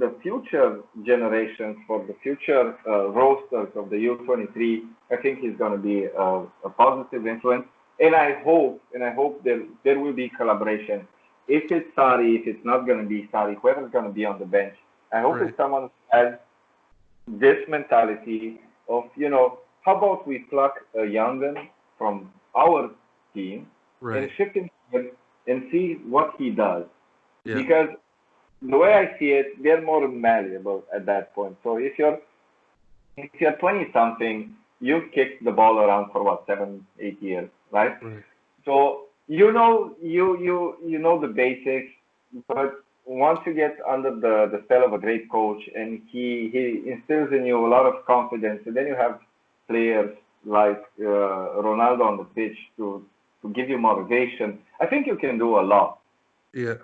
the future generations, for the future rosters of the U23, I think he's going to be a positive influence. And I hope there will be collaboration. If it's Sari, if it's not going to be Sari, whoever's going to be on the bench, I hope Right. it's someone who has this mentality of, how about we pluck a young'un from our team and Right. shift him here and see what he does. Yeah. Because the way I see it, they're more malleable at that point. So if you're 20 something, you've kicked the ball around for what, 7, 8 years, right? Right. So you know the basics, but once you get under the spell of a great coach and he instills in you a lot of confidence, and then you have players like Ronaldo on the pitch to give you motivation. I think you can do a lot. Yeah.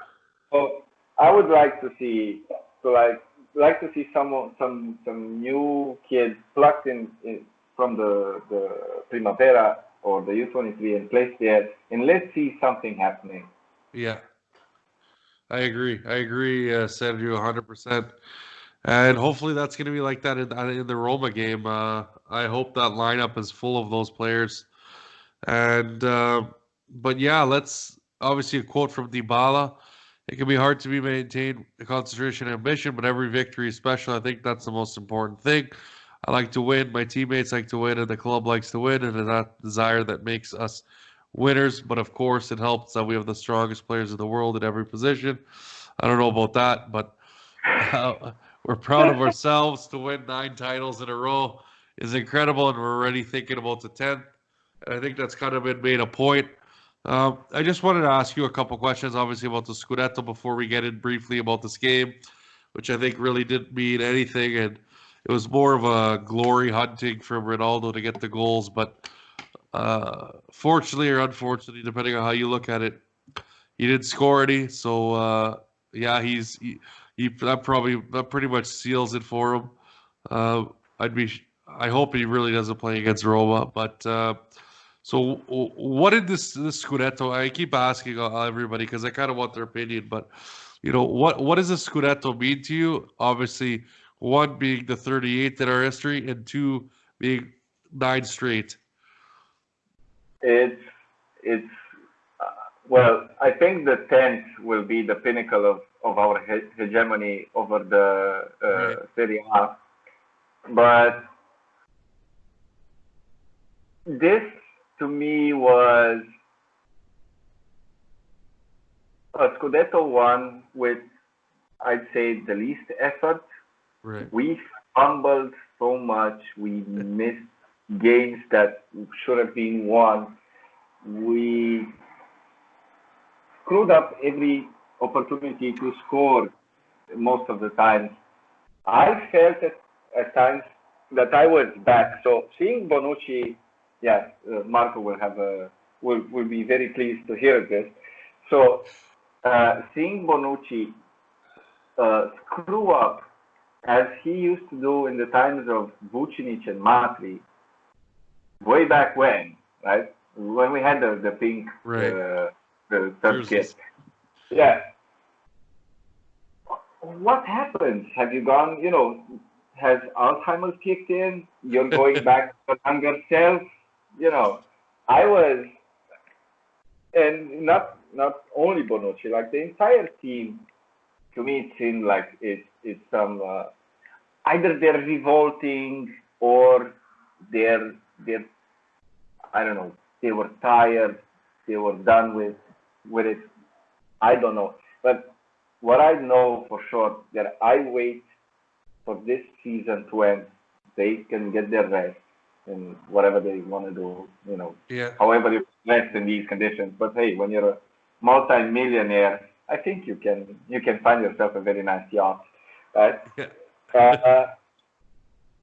So I would like to see some new kids plucked in from the Primavera or the U23 and placed there, and let's see something happening. Yeah. I agree. I agree, Sergio, 100%. And hopefully that's going to be like that in the Roma game. I hope that lineup is full of those players. And but yeah, let's obviously a quote from Dybala. It can be hard to be maintained concentration and ambition, but every victory is special. I think that's the most important thing. I like to win. My teammates like to win, and the club likes to win, and it's that desire that makes us winners. But of course, it helps that we have the strongest players in the world in every position. I don't know about that, but uh, we're proud of ourselves to win 9 titles in a row is incredible, and we're already thinking about the 10th. And I think that's kind of been made a point. I just wanted to ask you a couple questions, obviously, about the Scudetto before we get in briefly about this game, which I think really didn't mean anything, and it was more of a glory hunting for Ronaldo to get the goals. But fortunately or unfortunately, depending on how you look at it, he didn't score any. So yeah, that pretty much seals it for him. Uh, I'd be I hope he really doesn't play against Roma. But so what did this Scudetto? I keep asking everybody because I kind of want their opinion. But what does the Scudetto mean to you? Obviously, one being the 38th in our history, and two being 9 straight. It's it's well, I think the 10th will be the pinnacle of our hegemony over the Right. Serie A. But this to me was a Scudetto one with, I'd say, the least effort. Right. We fumbled so much. We missed games that should have been won. We screwed up every opportunity to score most of the time. I felt at times that I was back. So seeing Bonucci, yeah, Marco will be very pleased to hear this. So seeing Bonucci screw up as he used to do in the times of Vucinic and Matri, way back when, right? When we had the pink Right. the third Jerseys. kit. Yeah. What happened? Have you gone, has Alzheimer's kicked in? You're going back to your younger self? I was, and not only Bonucci, like the entire team, to me it seemed like it's some, either they're revolting or they're I don't know, they were tired, they were done with it. I don't know. But what I know for sure that I wait for this season to end. They can get their rest and whatever they want to do, Yeah. however you rest in these conditions. But hey, when you're a multi-millionaire, I think you can find yourself a very nice yacht, right? Yeah. Uh,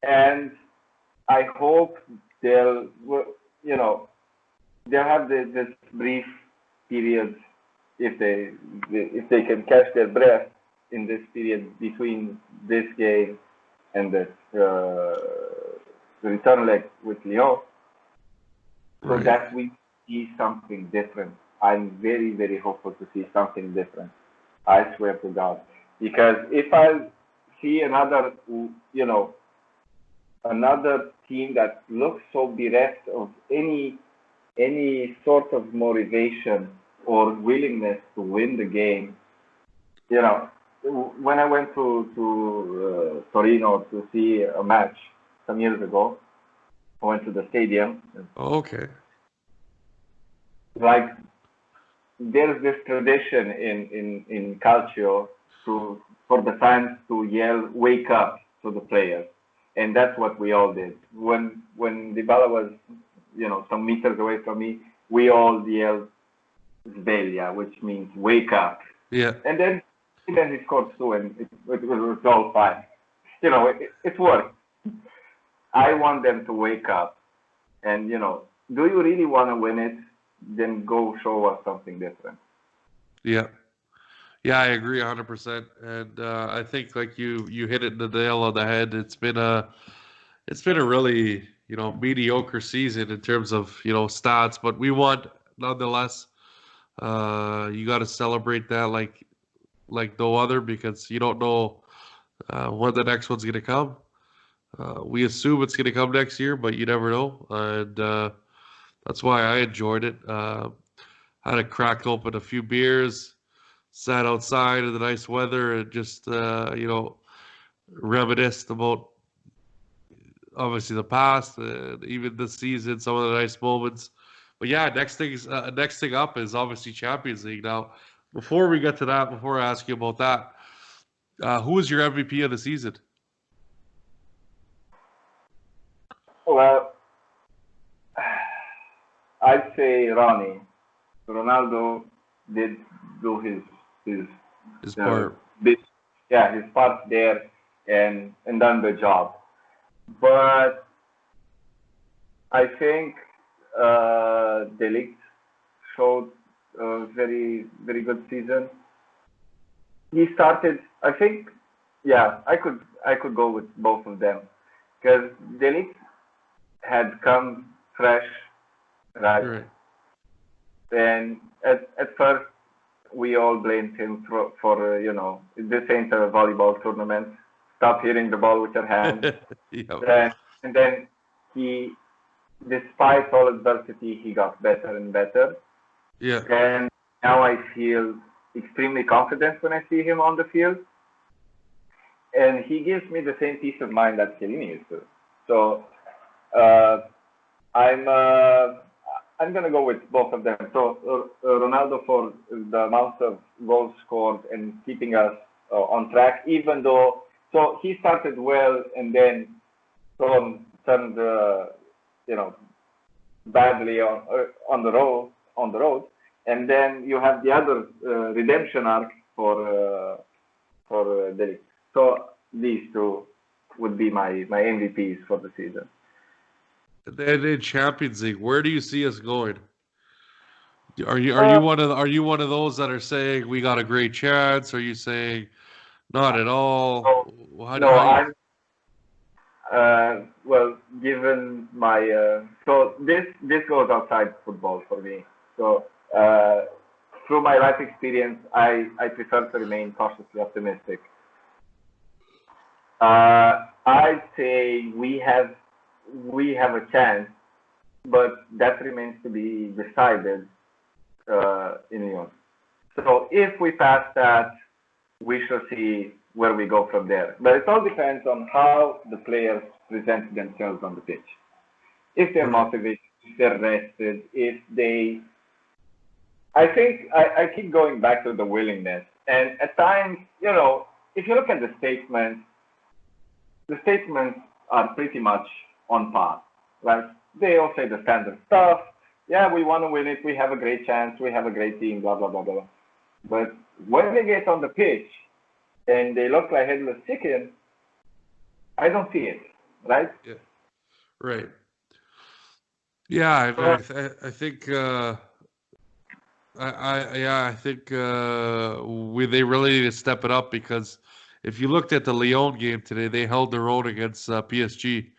and I hope they'll, you know, they'll have this brief period if they can catch their breath in this period between this game and the return leg with Lyon, so Right. that we see something different. I'm very, very hopeful to see something different. I swear to God, because if I see another team that looks so bereft of any sort of motivation or willingness to win the game, you know, when I went to Torino to see a match some years ago, I went to the stadium. Okay. Like there's this tradition in Calcio for the fans to yell "Wake up" to the players, and that's what we all did. When Dybala was, some meters away from me, we all yelled "Sveglia," which means "Wake up." Yeah. And then he scored two, and it was all fine. It worked. I want them to wake up, and do you really want to win it? Then go show us something different. Yeah. Yeah, I agree 100%. And I think like you hit it in the nail on the head. It's been a really, mediocre season in terms of, stats, but we want nonetheless you got to celebrate that like no other because you don't know when the next one's going to come. We assume it's going to come next year, but you never know. And that's why I enjoyed it. Had to crack open a few beers, sat outside in the nice weather, and just reminisced about obviously the past, even this season, some of the nice moments. But yeah, next thing up is obviously Champions League. Now, before we get to that, before I ask you about that, who was your MVP of the season? Well, I'd say Ronnie. Ronaldo did do his His uh, part. bit, yeah, his part there and done the job. But I think Delict showed a very, very good season. He started, I think, yeah, I could go with both of them because Delict had come fresh, right? Right. And at first we all blamed him for this ain't a volleyball tournament. Stop hitting the ball with your hand. Yeah. And then he, despite all adversity, he got better and better. Yeah. And now I feel extremely confident when I see him on the field. And he gives me the same peace of mind that Chiellini used to. So uh, I'm gonna go with both of them. So Ronaldo for the amount of goals scored and keeping us on track, even though he started well and then turned badly on the road, and then you have the other redemption arc for Delic. So these two would be my MVPs for the season. And in Champions League, where do you see us going? Are you one of those that are saying we got a great chance? Are you saying not at all? No, I'm well, given my so this goes outside football for me. So through my life experience, I prefer to remain cautiously optimistic. I'd say we have a chance, but that remains to be decided in Lyon. So if we pass that, we shall see where we go from there. But it all depends on how the players present themselves on the pitch. If they're motivated if they're rested, if they. I think I keep going back to the willingness, and at times, if you look at the statements are pretty much on par, right? They all say the standard stuff. Yeah, we want to win it. We have a great chance. We have a great team. Blah blah blah blah. But when they get on the pitch and they look like headless chicken, I don't see it, right? Yeah. Right. Yeah, I think I think they really need to step it up because if you looked at the Lyon game today, they held their own against PSG,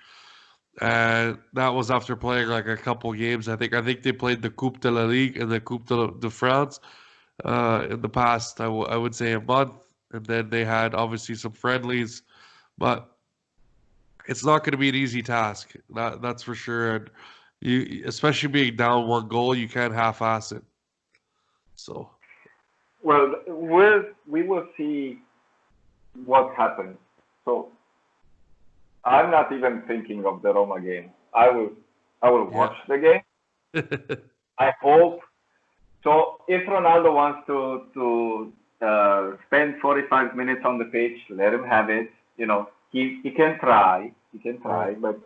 and that was after playing like a couple games. I think they played the Coupe de la Ligue and the Coupe de France in the past. I would say a month, and then they had obviously some friendlies, but it's not going to be an easy task. That's for sure. And you, especially being down one goal, you can't half-ass it. So, Well, we will see what happens. So I'm not even thinking of the Roma game. I will watch the game. I hope. So if Ronaldo wants to spend 45 minutes on the pitch, let him have it. He can try. He can try. But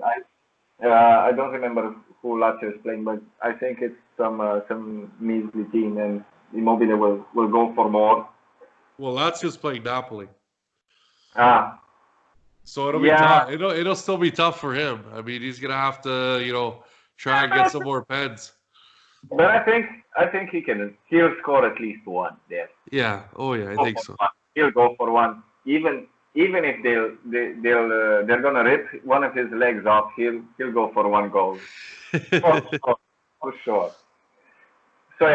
I don't remember who Lazio is playing, but I think it's some measly team, and Immobile will go for more. well, Lazio's playing Napoli, Ah, so it'll be tough. It'll still be tough for him. I mean, he's gonna have to, try and get some more pens. but I think he'll score at least one there. Yeah. Oh yeah, I think so. He'll go for one. Even if they're gonna rip one of his legs off, he'll go for one goal. For sure. So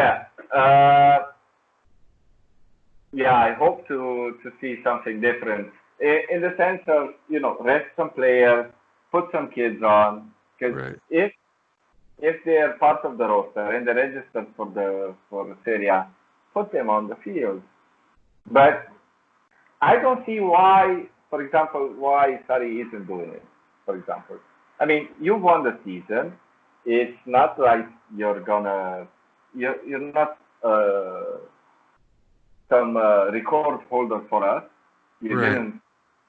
I hope to see something different in the sense of rest some players, put some kids on, because Right. if they are part of the roster and they're registered for the Serie A, put them on the field. But I don't see why, for example, why Sarri isn't doing it. For example, I mean, you won the season. It's not like you're not some record holder for us. Right.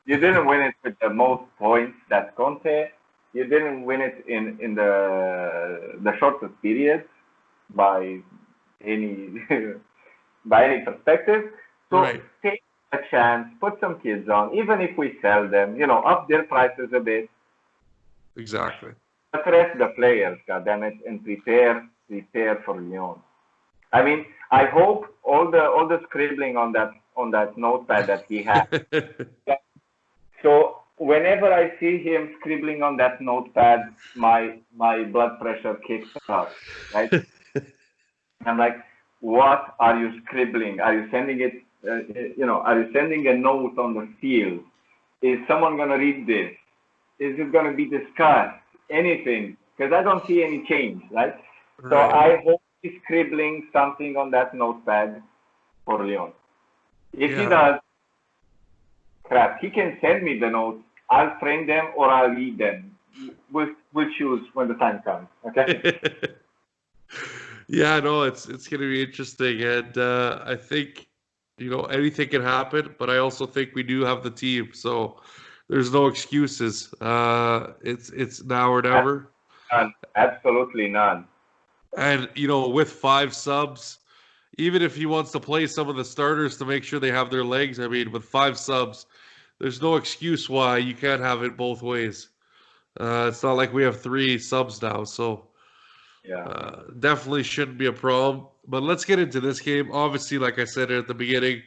You didn't win it with the most points. That's Conte. You didn't win it in the shortest period by any by any perspective. So Right. take a chance, put some kids on, even if we sell them, up their prices a bit. Exactly. But rest the players, goddammit, and prepare for Lyon. I mean, I hope all the scribbling on that notepad that he has. So whenever I see him scribbling on that notepad, my blood pressure kicks up, right? I'm like, what are you scribbling? Are you sending it? Are you sending a note on the field? Is someone gonna read this? Is it gonna be discussed? Anything? Because I don't see any change, right? So I hope he's scribbling something on that notepad for Lyon. If he does, crap, he can send me the notes. I'll frame them or I'll read them. We'll choose when the time comes. Okay. Yeah, no, it's gonna be interesting, and I think anything can happen, but I also think we do have the team, so there's no excuses. It's now or never. None. Absolutely none. And with 5 subs, even if he wants to play some of the starters to make sure they have their legs, I mean, with 5 subs, there's no excuse why you can't have it both ways. It's not like we have 3 subs now, so definitely shouldn't be a problem. But let's get into this game. Obviously, like I said at the beginning,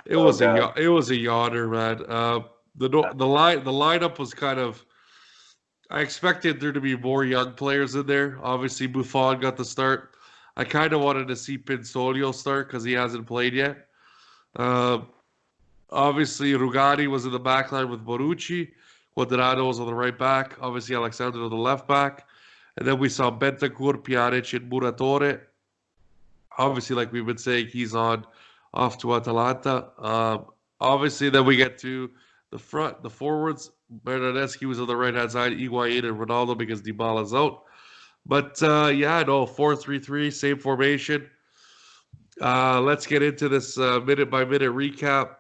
it was a yawner, man. The lineup was kind of. I expected there to be more young players in there. Obviously, Buffon got the start. I kind of wanted to see Pinsolio start because he hasn't played yet. Obviously, Rugani was in the back line with Bonucci. Quadrado was on the right back. Obviously, Alexander on the left back. And then we saw Bentancur, Pjanic, and Muratore. Obviously, like we've been saying, he's off to Atalanta. Obviously, then we get to the forwards. Bernardeschi was on the right-hand side, Higuain and Ronaldo because Dybala's out. But yeah, no, 4-3-3, same formation. Let's get into this minute by minute recap.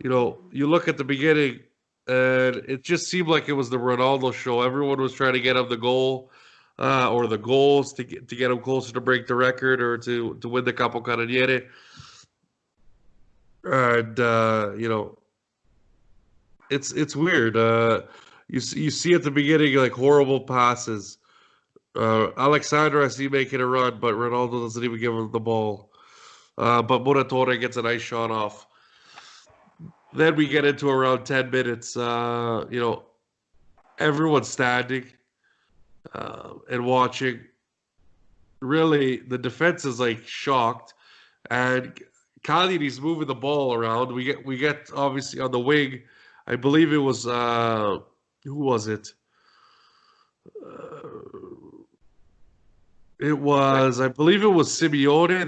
You look at the beginning, and it just seemed like it was the Ronaldo show. Everyone was trying to get him the goal, or the goals to get him closer to break the record or to win the Capo Cannoniere. And it's weird. You see at the beginning like horrible passes. Alexander I see making a run, but Ronaldo doesn't even give him the ball. But Muratore gets a nice shot off. Then we get into around 10 minutes. Everyone's standing and watching. Really, the defense is like shocked, and Cagliari's moving the ball around. We get obviously on the wing. I believe it was who was it? I believe it was Simeone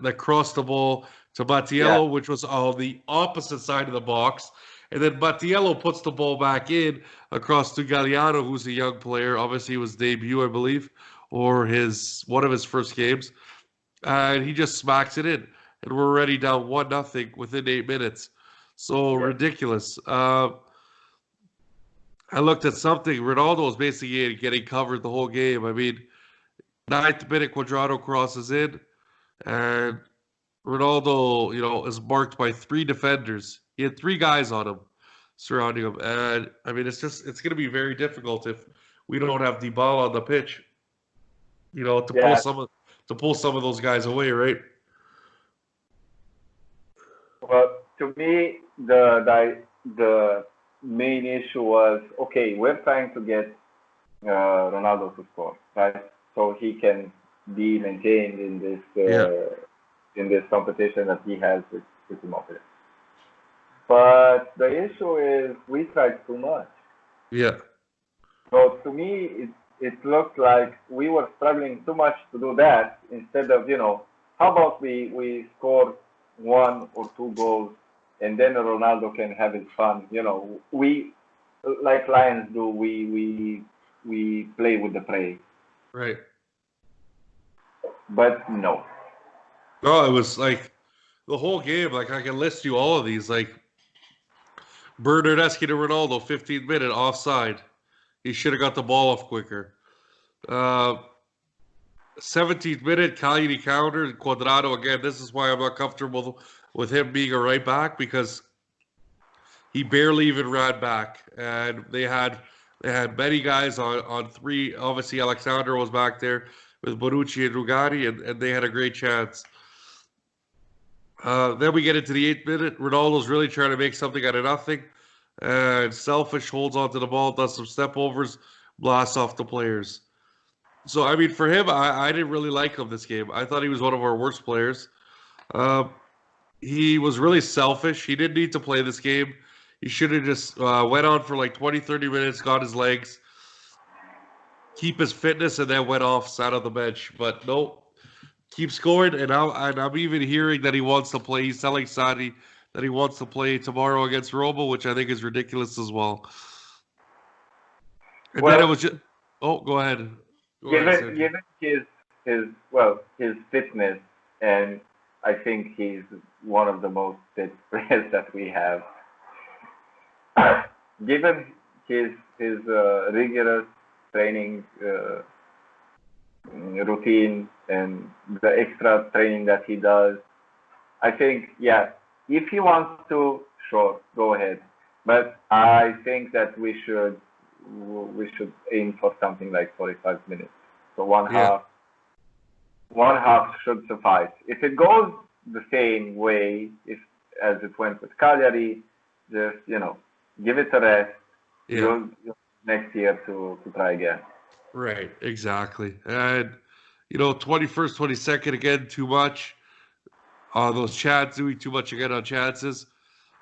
that crossed the ball to Battiello, which was on the opposite side of the box. And then Battiello puts the ball back in across to Galliano, who's a young player. Obviously, it was debut, I believe, or one of his first games. And he just smacks it in. And we're already down 1-0 within 8 minutes. So ridiculous. I looked at something. Ronaldo was basically getting covered the whole game. I mean, 9th minute, Quadrado crosses in, and Ronaldo, is marked by 3 defenders. He had 3 guys on him, surrounding him, and I mean, it's going to be very difficult if we don't have Dybala on the pitch, to pull some of those guys away, right? Well, to me, the main issue was, okay, we're trying to get Ronaldo to score, right? So he can be maintained in this competition that he has with Immobile. But the issue is we tried too much. Yeah. So to me, it looked like we were struggling too much to do that instead of, how about we score 1 or 2 goals and then Ronaldo can have his fun. We, like Lions do, we play with the prey. Right. But no. No, it was like the whole game. Like I can list you all of these. Like Bernardeschi to Ronaldo, 15th minute offside. He should have got the ball off quicker. 17th minute, Cagliari counter, Quadrado again. This is why I'm not comfortable with him being a right back because he barely even ran back, and they had many guys on 3. Obviously, Alexander was back there with Bonucci and Rugani, and they had a great chance. Then we get into the 8th minute. Ronaldo's really trying to make something out of nothing. And Selfish holds onto the ball, does some step overs, blasts off the players. So, I mean, for him, I didn't really like him this game. I thought he was one of our worst players. He was really selfish. He didn't need to play this game. He should have just went on for like 20, 30 minutes, got his legs, keep his fitness, and then went off, sat on the bench. But no, keeps going. And I'm even hearing that he wants to play. He's telling Sadi that he wants to play tomorrow against Roma, which I think is ridiculous as well. And then it was just... Oh, go ahead. Given his fitness, and I think he's one of the most fit players that we have. Given his rigorous training routine and the extra training that he does, I think, if he wants to, sure, go ahead. But I think that we should aim for something like 45 minutes. So one half should suffice. If it goes the same way as it went with Cagliari, just give it a rest. You'll next year to try again. Right, exactly. And 21st, 22nd again, too much. Those chats doing too much again on chances.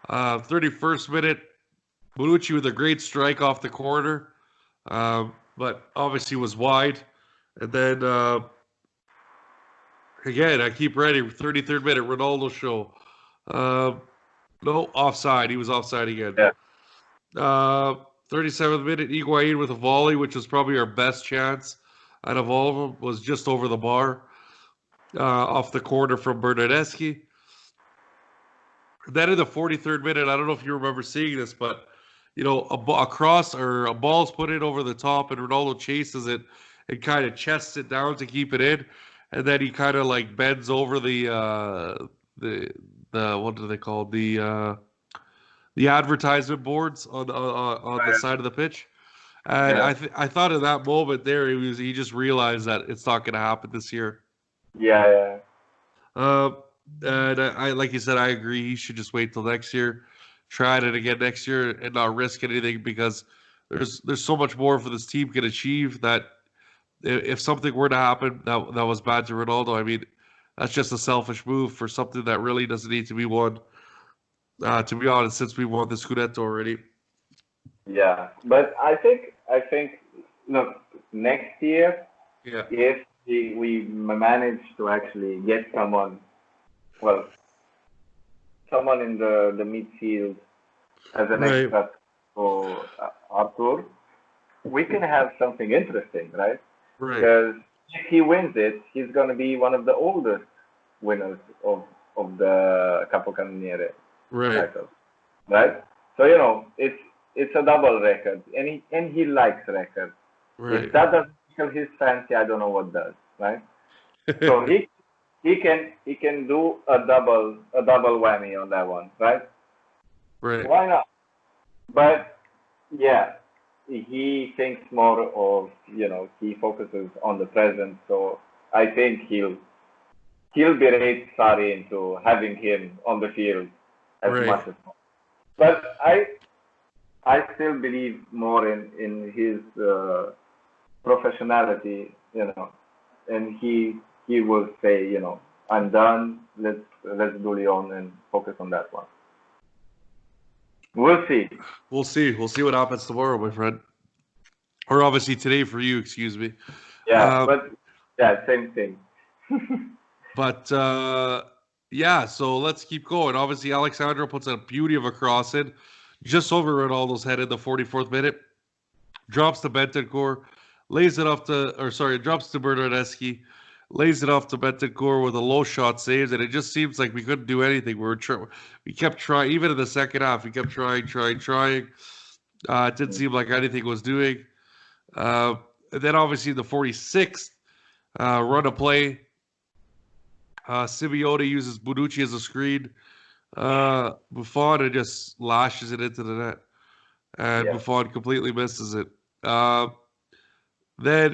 31st minute, Bonucci with a great strike off the corner, but obviously was wide. And then again, I keep ready. 33rd minute, Ronaldo show. No, offside. He was offside again. Yeah. 37th minute, Higuain with a volley, which was probably our best chance. out of all of them was just over the bar off the corner from Bernardeschi. Then in the 43rd minute, I don't know if you remember seeing this, but a cross or a ball's put in over the top, and Ronaldo chases it and kind of chests it down to keep it in, and then he kind of like bends over the what do they call the advertisement boards on the side of the pitch. And Yeah. I thought in that moment there, he just realized that it's not going to happen this year. Yeah. Uh, and I like you said, I agree. He should just wait till next year, try it again next year, and not risk anything because there's so much more for this team can achieve that if something were to happen that was bad to Ronaldo, I mean, that's just a selfish move for something that really doesn't need to be won. To be honest, since we won the Scudetto already. Yeah. But I think look, next year, Yeah. if we manage to actually get someone in the midfield as an Right. extra for Arthur, we can have something interesting, right? Right. Because if he wins it, he's going to be one of the oldest winners of the Capocannoniere Right. title, right? So it's a double record, and he likes records. Right. If that doesn't tickle his fancy, I don't know what does, right? So he can do a double whammy on that one, right? Right. Why not? But yeah, he thinks more of he focuses on the present. So I think he'll berate Sarri into having him on the field as Right. much as possible. But I still believe more in his professionality, and he will say, I'm done. Let's do Lyon and focus on that one. We'll see. We'll see. We'll see what happens tomorrow, my friend. Or obviously today for you, excuse me. Yeah, but yeah, same thing. But yeah, so let's keep going. Obviously, Alexandro puts a beauty of a cross in, just over Ronaldo's head in the 44th minute. Drops to Bentancur, drops to Bernardeschi, lays it off to Bentancur with a low shot saved, and it just seems like we couldn't do anything. We kept trying, even in the second half, we kept trying. It didn't seem like anything was doing. And then obviously the 46th run of play. Simeone uses Bonucci as a screen. Buffon and just lashes it into the net. And Yeah. Buffon completely misses it. Then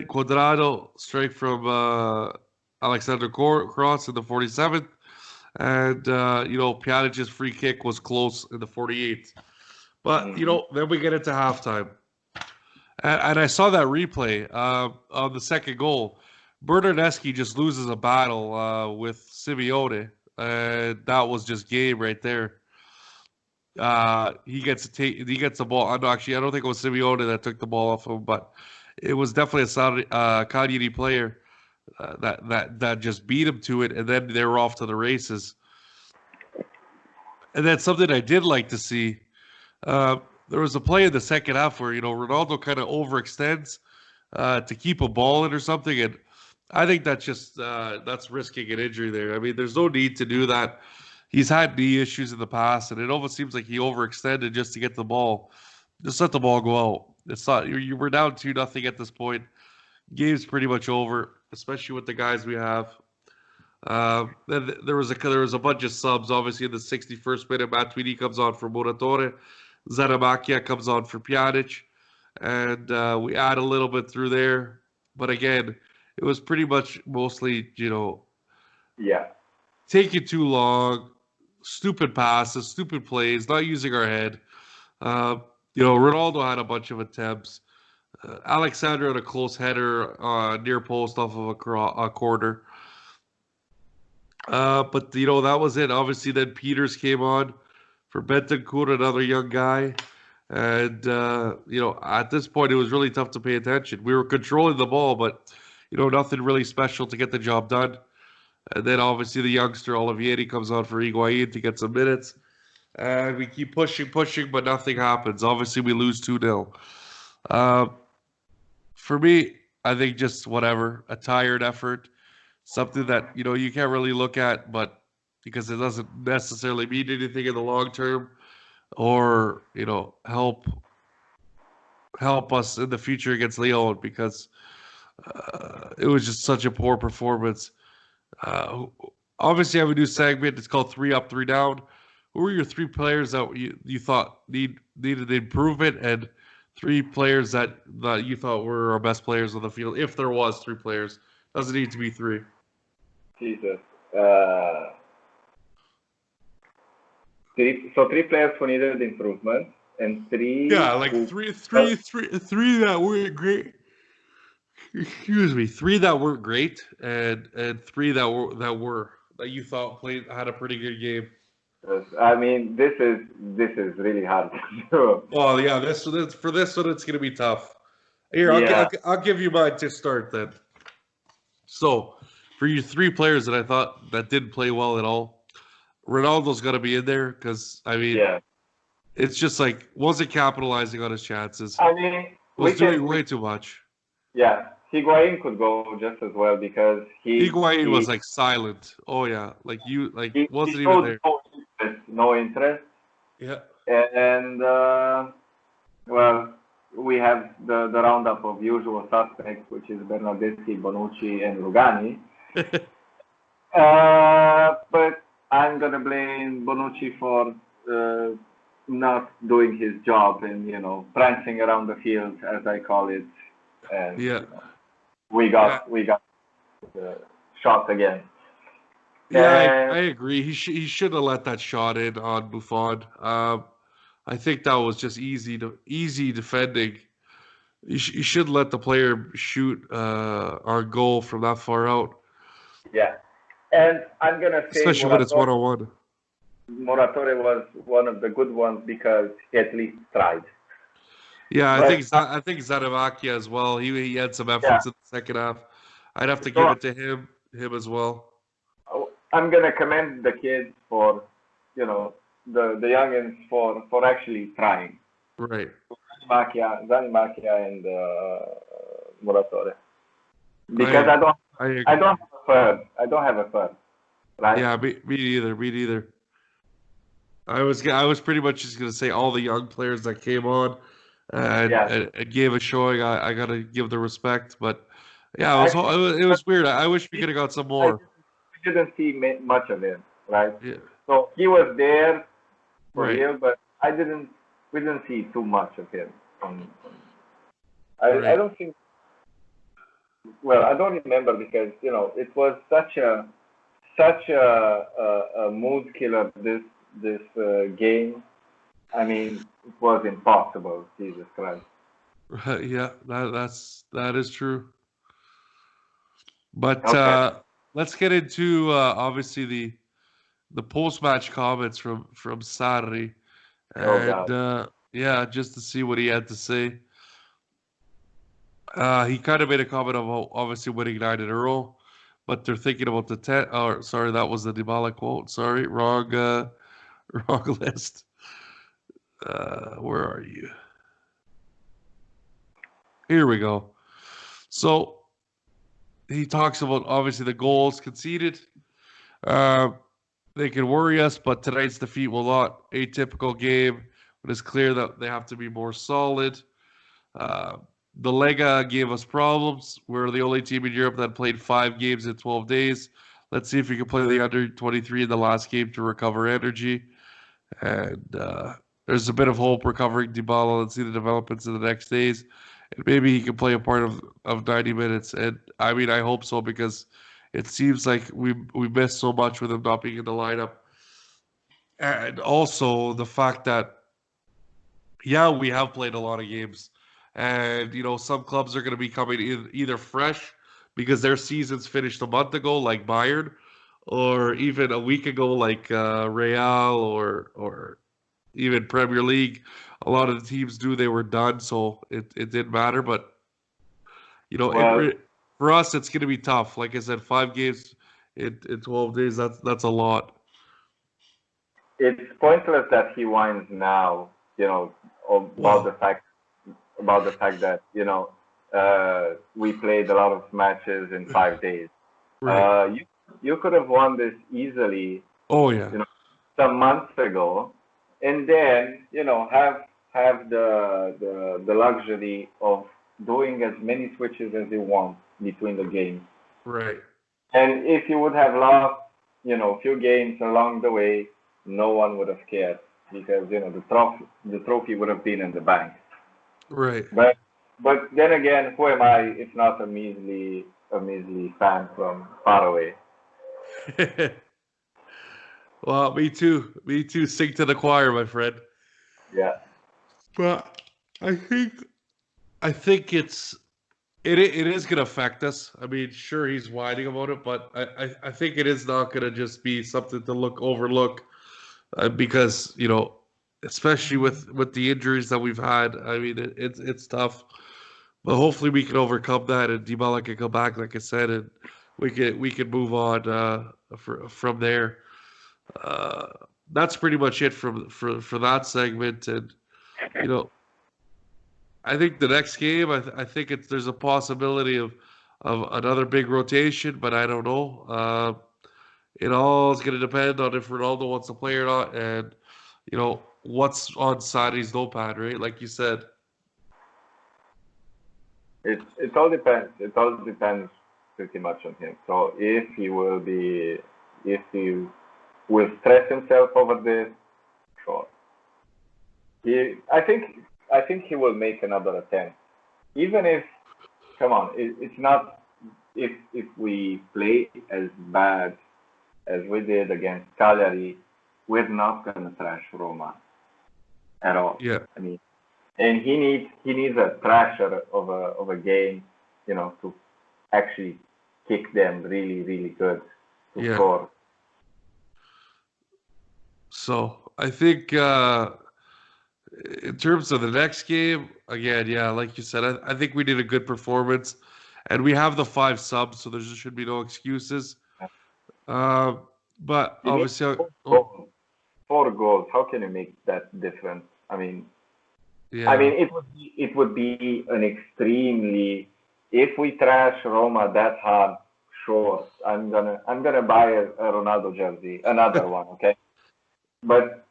Quadrado straight from Alexander Cross in the 47th. And, Pjanic's free kick was close in the 48th. But, then we get into halftime. And I saw that replay on the second goal. Bernardeschi just loses a battle with Simeone. That was just game right there. He gets the ball. I don't think it was Simeone that took the ball off him, but it was definitely a Cagliari player that just beat him to it, and then they were off to the races. And that's something I did like to see. There was a play in the second half where Ronaldo kind of overextends to keep a ball in or something, and I think that's just that's risking an injury there. I mean, there's no need to do that. He's had knee issues in the past, and it almost seems like he overextended just to get the ball. Just let the ball go out. It's not you were down 2-0 at this point. Game's pretty much over, especially with the guys we have. Then there was a bunch of subs. Obviously, in the 61st minute, Matuidi comes on for Muratore. Zanamacchia comes on for Pjanic, and we add a little bit through there. But again, it was pretty much mostly, Yeah. taking too long, stupid passes, stupid plays, not using our head. Ronaldo had a bunch of attempts. Alexander had a close header near post off of a corner. But that was it. Obviously, then Peters came on for Bentancur, another young guy. And, at this point, it was really tough to pay attention. We were controlling the ball, but, nothing really special to get the job done. And then, obviously, the youngster Olivieri comes on for Higuain to get some minutes. And we keep pushing, but nothing happens. Obviously, we lose 2-0. For me, I think just whatever, a tired effort, something that you can't really look at, but because it doesn't necessarily mean anything in the long term, or help us in the future against Lyon because it was just such a poor performance. Uh, Obviously, I have a new segment. It's called Three Up, Three Down. Who were your three players that you thought needed improvement, and three players that you thought were our best players on the field? If there was three players, doesn't need to be three. Jesus. Three players who needed improvement, and three Yeah, like who three that weren't great. Excuse me, three that weren't great, and three that you thought had a pretty good game. I mean, this is really hard to do. Well, yeah, for this one, it's gonna be tough. Here, Yeah. I'll give you mine to start then. So, for you three players that I thought that didn't play well at all, Ronaldo's got to be in there because I mean, Yeah. it's just like wasn't capitalizing on his chances. I mean, we Was doing can. way too much. Yeah. Higuain could go just as well because Higuain was like silent. Oh yeah, he wasn't even showed there. no interest. Yeah, And well, we have the roundup of usual suspects, which is Bernardeschi, Bonucci, and Rugani. But I'm gonna blame Bonucci for not doing his job and prancing around the field, as I call it. And yeah, we got shot again. yeah. And I agree. He should have let that shot in on Buffon. I think that was just easy defending. You should let the player shoot our goal from that far out, yeah, and I'm gonna say especially when it's one on one. Moratore was one of the good ones because he at least tried. Yeah, But I think Zanavakia as well. He had some yeah, efforts in the second half. I'd have to give so it to him as well. I'm gonna commend the kids for, the youngins for actually trying. Right. Zanimakia and Moratore. I Because I don't I agree. I don't have a third. I don't have a third, right? Yeah, me neither. Me neither. I was pretty much just gonna say all the young players that came on Yeah. and gave a showing. I gotta give the respect, but yeah, Actually, it was weird. I wish we could have got some I more. didn't see much of him, right? Yeah, So he was there for right, real, but we didn't see too much of him. I right. don't think. Well, I don't remember because it was such a mood killer this game. I mean, it was impossible. Jesus Christ. Right, yeah, that is true. But Okay. let's get into obviously the post match comments from Sarri, Oh and God. yeah, just to see what he had to say. He kind of made a comment about obviously winning 9 in a row, but they're thinking about the 10. Or sorry, that was the Dybala quote. Sorry, wrong wrong list. Where are you? Here we go. So he talks about obviously the goals conceded. Uh, they can worry us, but tonight's defeat will not. Atypical game, but it's clear that they have to be more solid. Uh, the Lega gave us problems. We're the only team in Europe that played 5 games in 12 days. Let's see if we can play the under 23 in the last game to recover energy. And there's a bit of hope recovering Dybala. Let's see the developments in the next days. And maybe he can play a part of 90 minutes. And I mean, I hope so because it seems like we missed so much with him not being in the lineup. And also the fact that, yeah, we have played a lot of games. And, some clubs are going to be coming either fresh because their seasons finished a month ago, like Bayern, or even a week ago, like Real or even Premier League. A lot of the teams knew they were done, so it didn't matter. But, Well, for us, it's going to be tough. Like I said, 5 games in 12 days, that's a lot. it's pointless that he whines now. About Well, the fact that we played a lot of matches in 5 days. Right. You could have won this easily, Oh yeah. you know, some months ago, and then have the luxury of doing as many switches as you want between the games. Right. And if you would have lost, a few games along the way, no one would have cared because the trophy would have been in the bank. Right. But then again, who am I if not a measly fan from far away? Well, me too. Me too. Sing to the choir, my friend. Yeah. But I think I think it is gonna affect us. I mean, sure he's whining about it, but I think it is not gonna just be something to overlook because especially with the injuries that we've had. I mean, it's tough, but hopefully we can overcome that and Dybala can come back, like I said, and we can move on from there. Uh, that's pretty much it for that segment, and you know I think the next game, I think there's a possibility of another big rotation, but I don't know. It all is going to depend on if Ronaldo wants to play or not, and what's on Sarri's notepad, right? Like you said. It all depends. It all depends pretty much on him. So if he will stress himself over this, sure. I think he will make another attempt. Even if, come on, it's not, if we play as bad as we did against Cagliari, we're not gonna trash Roma at all. Yeah, I mean, and he needs a thrasher of a game, to actually kick them really really good to yeah. score. So I think in terms of the next game, again, yeah, like you said, I think we did a good performance, and we have the 5 subs, so there should be no excuses. Uh, but You need obviously, four oh, goals. 4 goals. How can you make that difference? I mean, yeah, it would be an extremely, if we trash Roma that hard, sure, I'm gonna buy a Ronaldo jersey, another one, okay? But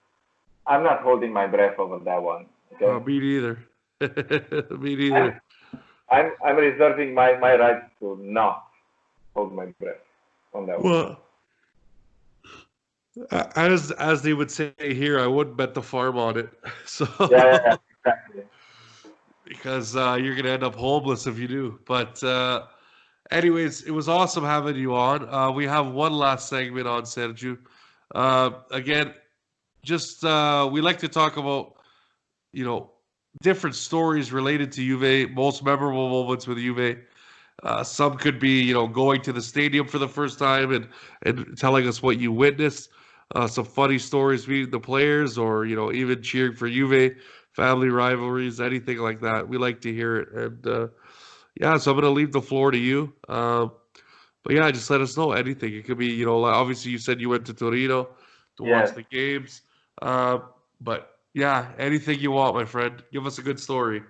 I'm not holding my breath over that one, okay? me neither. Me I'm neither. I'm reserving my right to not hold my breath on that one. Well, as they would say here, I wouldn't bet the farm on it. So Yeah, exactly. because you're gonna end up homeless if you do. But anyways, it was awesome having you on. We have one last segment on Sergiu. Again, just we like to talk about you know different stories related to Juve, most memorable moments with Juve. Some could be, going to the stadium for the first time and telling us what you witnessed. Some funny stories with the players, or even cheering for Juve, family rivalries, anything like that. We like to hear it, and yeah. So I'm gonna leave the floor to you. But yeah, just let us know anything. It could be, like obviously you said you went to Torino to watch Yes. the games, uh, but yeah, anything you want, my friend. Give us a good story.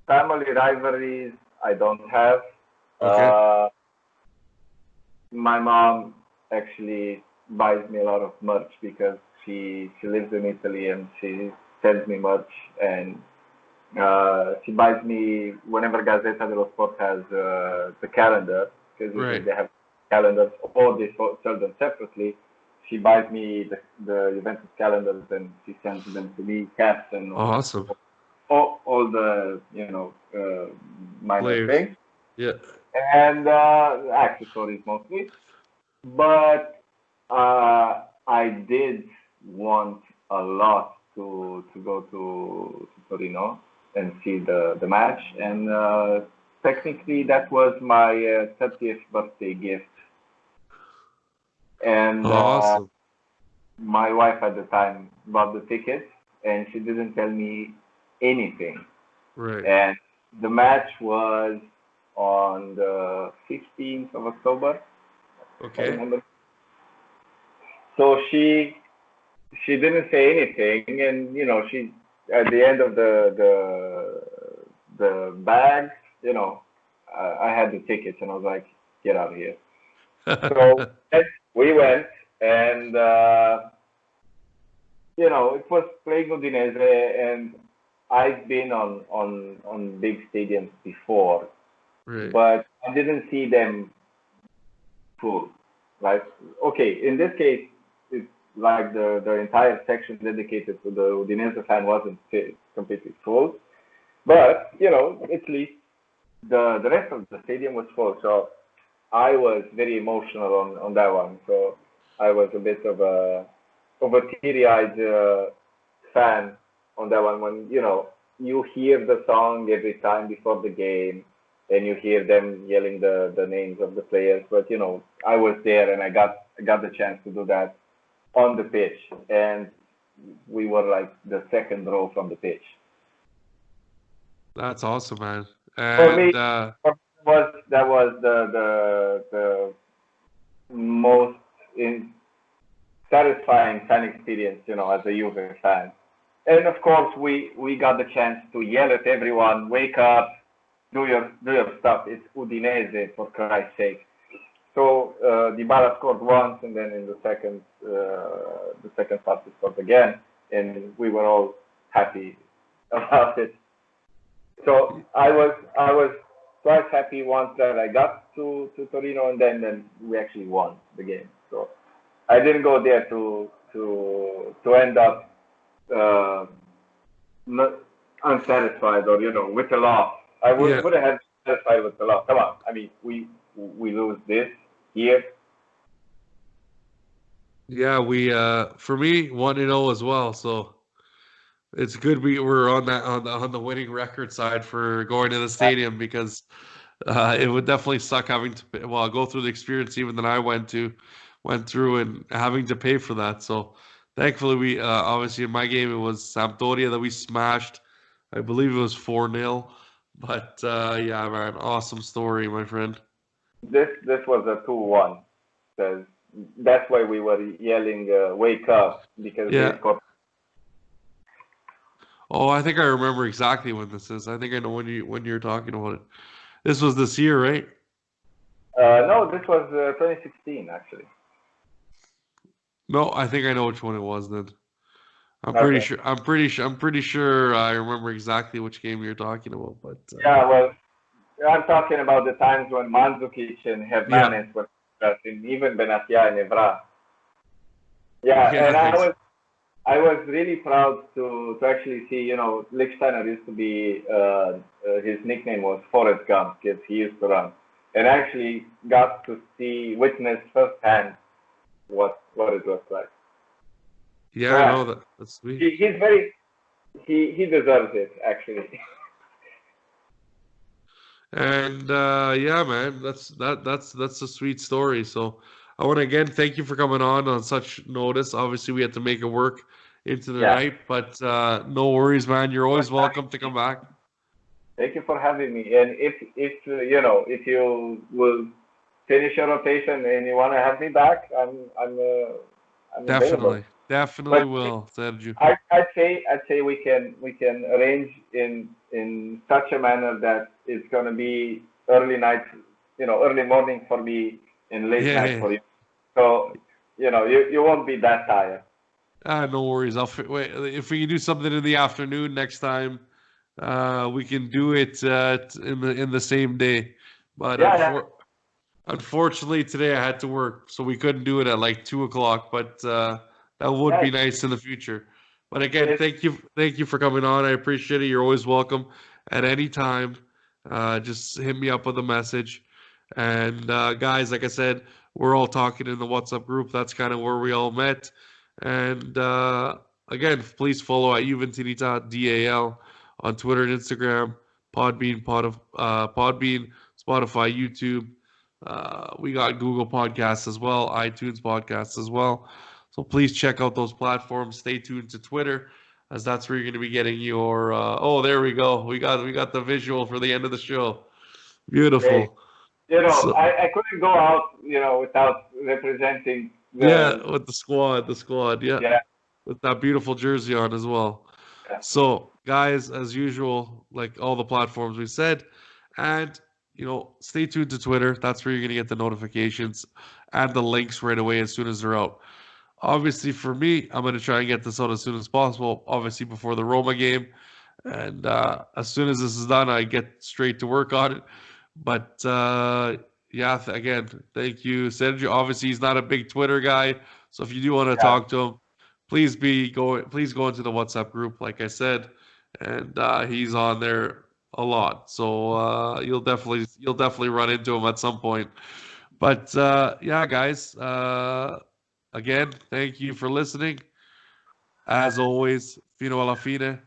Family rivalries, I don't have. Okay. Uh, my mom actually buys me a lot of merch because she lives in Italy and she sends me merch, and she buys me whenever Gazzetta dello Sport has the calendar, because usually Right. they have calendars or they sell them separately. She buys me the Juventus calendars and she sends them to me, caps and Awesome. all the minor Players. things Yeah. and accessories mostly. But I did want a lot to go to Torino and see the match, and technically that was my 30th birthday gift. And Awesome. my wife at the time bought the tickets, and she didn't tell me anything. Right. And the match was on the 15th of October, if I Okay. remember. So she didn't say anything, and she, at the end of the bag, I had the tickets and I was like, get out of here. So yes, we went, and it was playing Udinese, and I've been on big stadiums before, Right. but I didn't see them full. Like, okay, in this case, it's like the entire section dedicated to the Udinese fan wasn't completely full, but at least the rest of the stadium was full. So I was very emotional on that one. So I was a bit of a teary-eyed fan on that one when you hear the song every time before the game and you hear them yelling the names of the players. But I was there and I got the chance to do that on the pitch, and we were like the second row from the pitch. That's awesome, man. For me, And that was the most satisfying fan experience, as a Juve fan. And of course, we got the chance to yell at everyone, wake up, do your stuff. It's Udinese, for Christ's sake. So Dybala scored once, and then in the second part he scored again, and we were all happy about it. So I was twice happy, once that I got to Torino, and then we actually won the game. So I didn't go there to end up not unsatisfied or with a loss. I Yeah. would have had satisfied with the loss. Come on, I mean we lose this here. Yeah, we for me 1-0 as well. So it's good we're on that on the winning record side for going to the stadium, because it would definitely suck having to go through the experience even that I went through and having to pay for that. So thankfully we obviously in my game it was Sampdoria that we smashed. I believe it was 4-0. But yeah, man, awesome story, my friend. This was a 2-1. So that's why we were yelling "Wake up!" because they Yeah. scored. Oh, I think I remember exactly when this is. I think I know when you're talking about it. This was this year, right? No, this was 2016 actually. No, I think I know which one it was then. I'm pretty Okay. sure. I'm pretty sure. I'm pretty sure I remember exactly which game you're talking about. But Yeah, well, I'm talking about the times when Mandzukic and yeah, Hernanes were and even Benatia and Evra. Yeah, yeah, and I was really proud to actually see, Lichtsteiner used to be, his nickname was Forrest Gump because he used to run. And actually got to witness firsthand what it was like. yeah. So I yeah, know that. That's sweet. he deserves it actually. And yeah, man, that's a sweet story. So I want to again thank you for coming on such notice. Obviously, we had to make it work into the Yeah. night, but no worries, man. You're always welcome to come back. Thank you for having me. And if you will finish your rotation and you want to have me back, I'm available. Definitely, definitely But will, Sergiu. I'd say we can arrange in such a manner that it's gonna be early night, early morning for me and late Yeah, night yeah. for you. So you won't be that tired. No worries. Wait. If we can do something in the afternoon next time, we can do it in the same day. But Yeah, yeah. unfortunately, today I had to work, so we couldn't do it at like 2 o'clock. But that would Yeah, be nice in the future. But again, it's thank you for coming on. I appreciate it. You're always welcome at any time. Just hit me up with a message. And guys, like I said, we're all talking in the WhatsApp group. That's kind of where we all met. And again, please follow at Juventinita DAL on Twitter and Instagram, Podbean, Spotify, YouTube. We got Google Podcasts as well, iTunes Podcasts as well. So please check out those platforms. Stay tuned to Twitter, as that's where you're going to be getting your. Oh, there we go. We got the visual for the end of the show. great. Beautiful. So I couldn't go out, without representing the yeah, with the squad. Yeah, yeah. with that beautiful jersey on as well. Yeah. So, guys, as usual, like all the platforms we said, And, stay tuned to Twitter. That's where you're going to get the notifications and the links right away as soon as they're out. Obviously, for me, I'm going to try and get this out as soon as possible, obviously before the Roma game. And as soon as this is done, I get straight to work on it. But again, thank you, Sergio. Obviously, he's not a big Twitter guy, so if you do want to talk to him, please go into the WhatsApp group, like I said, and he's on there a lot. So you'll definitely run into him at some point. But guys, again, thank you for listening. As always, fino alla fine.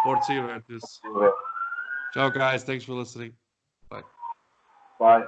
Forza Juventus. Ciao, guys. Thanks for listening. Bye. Bye.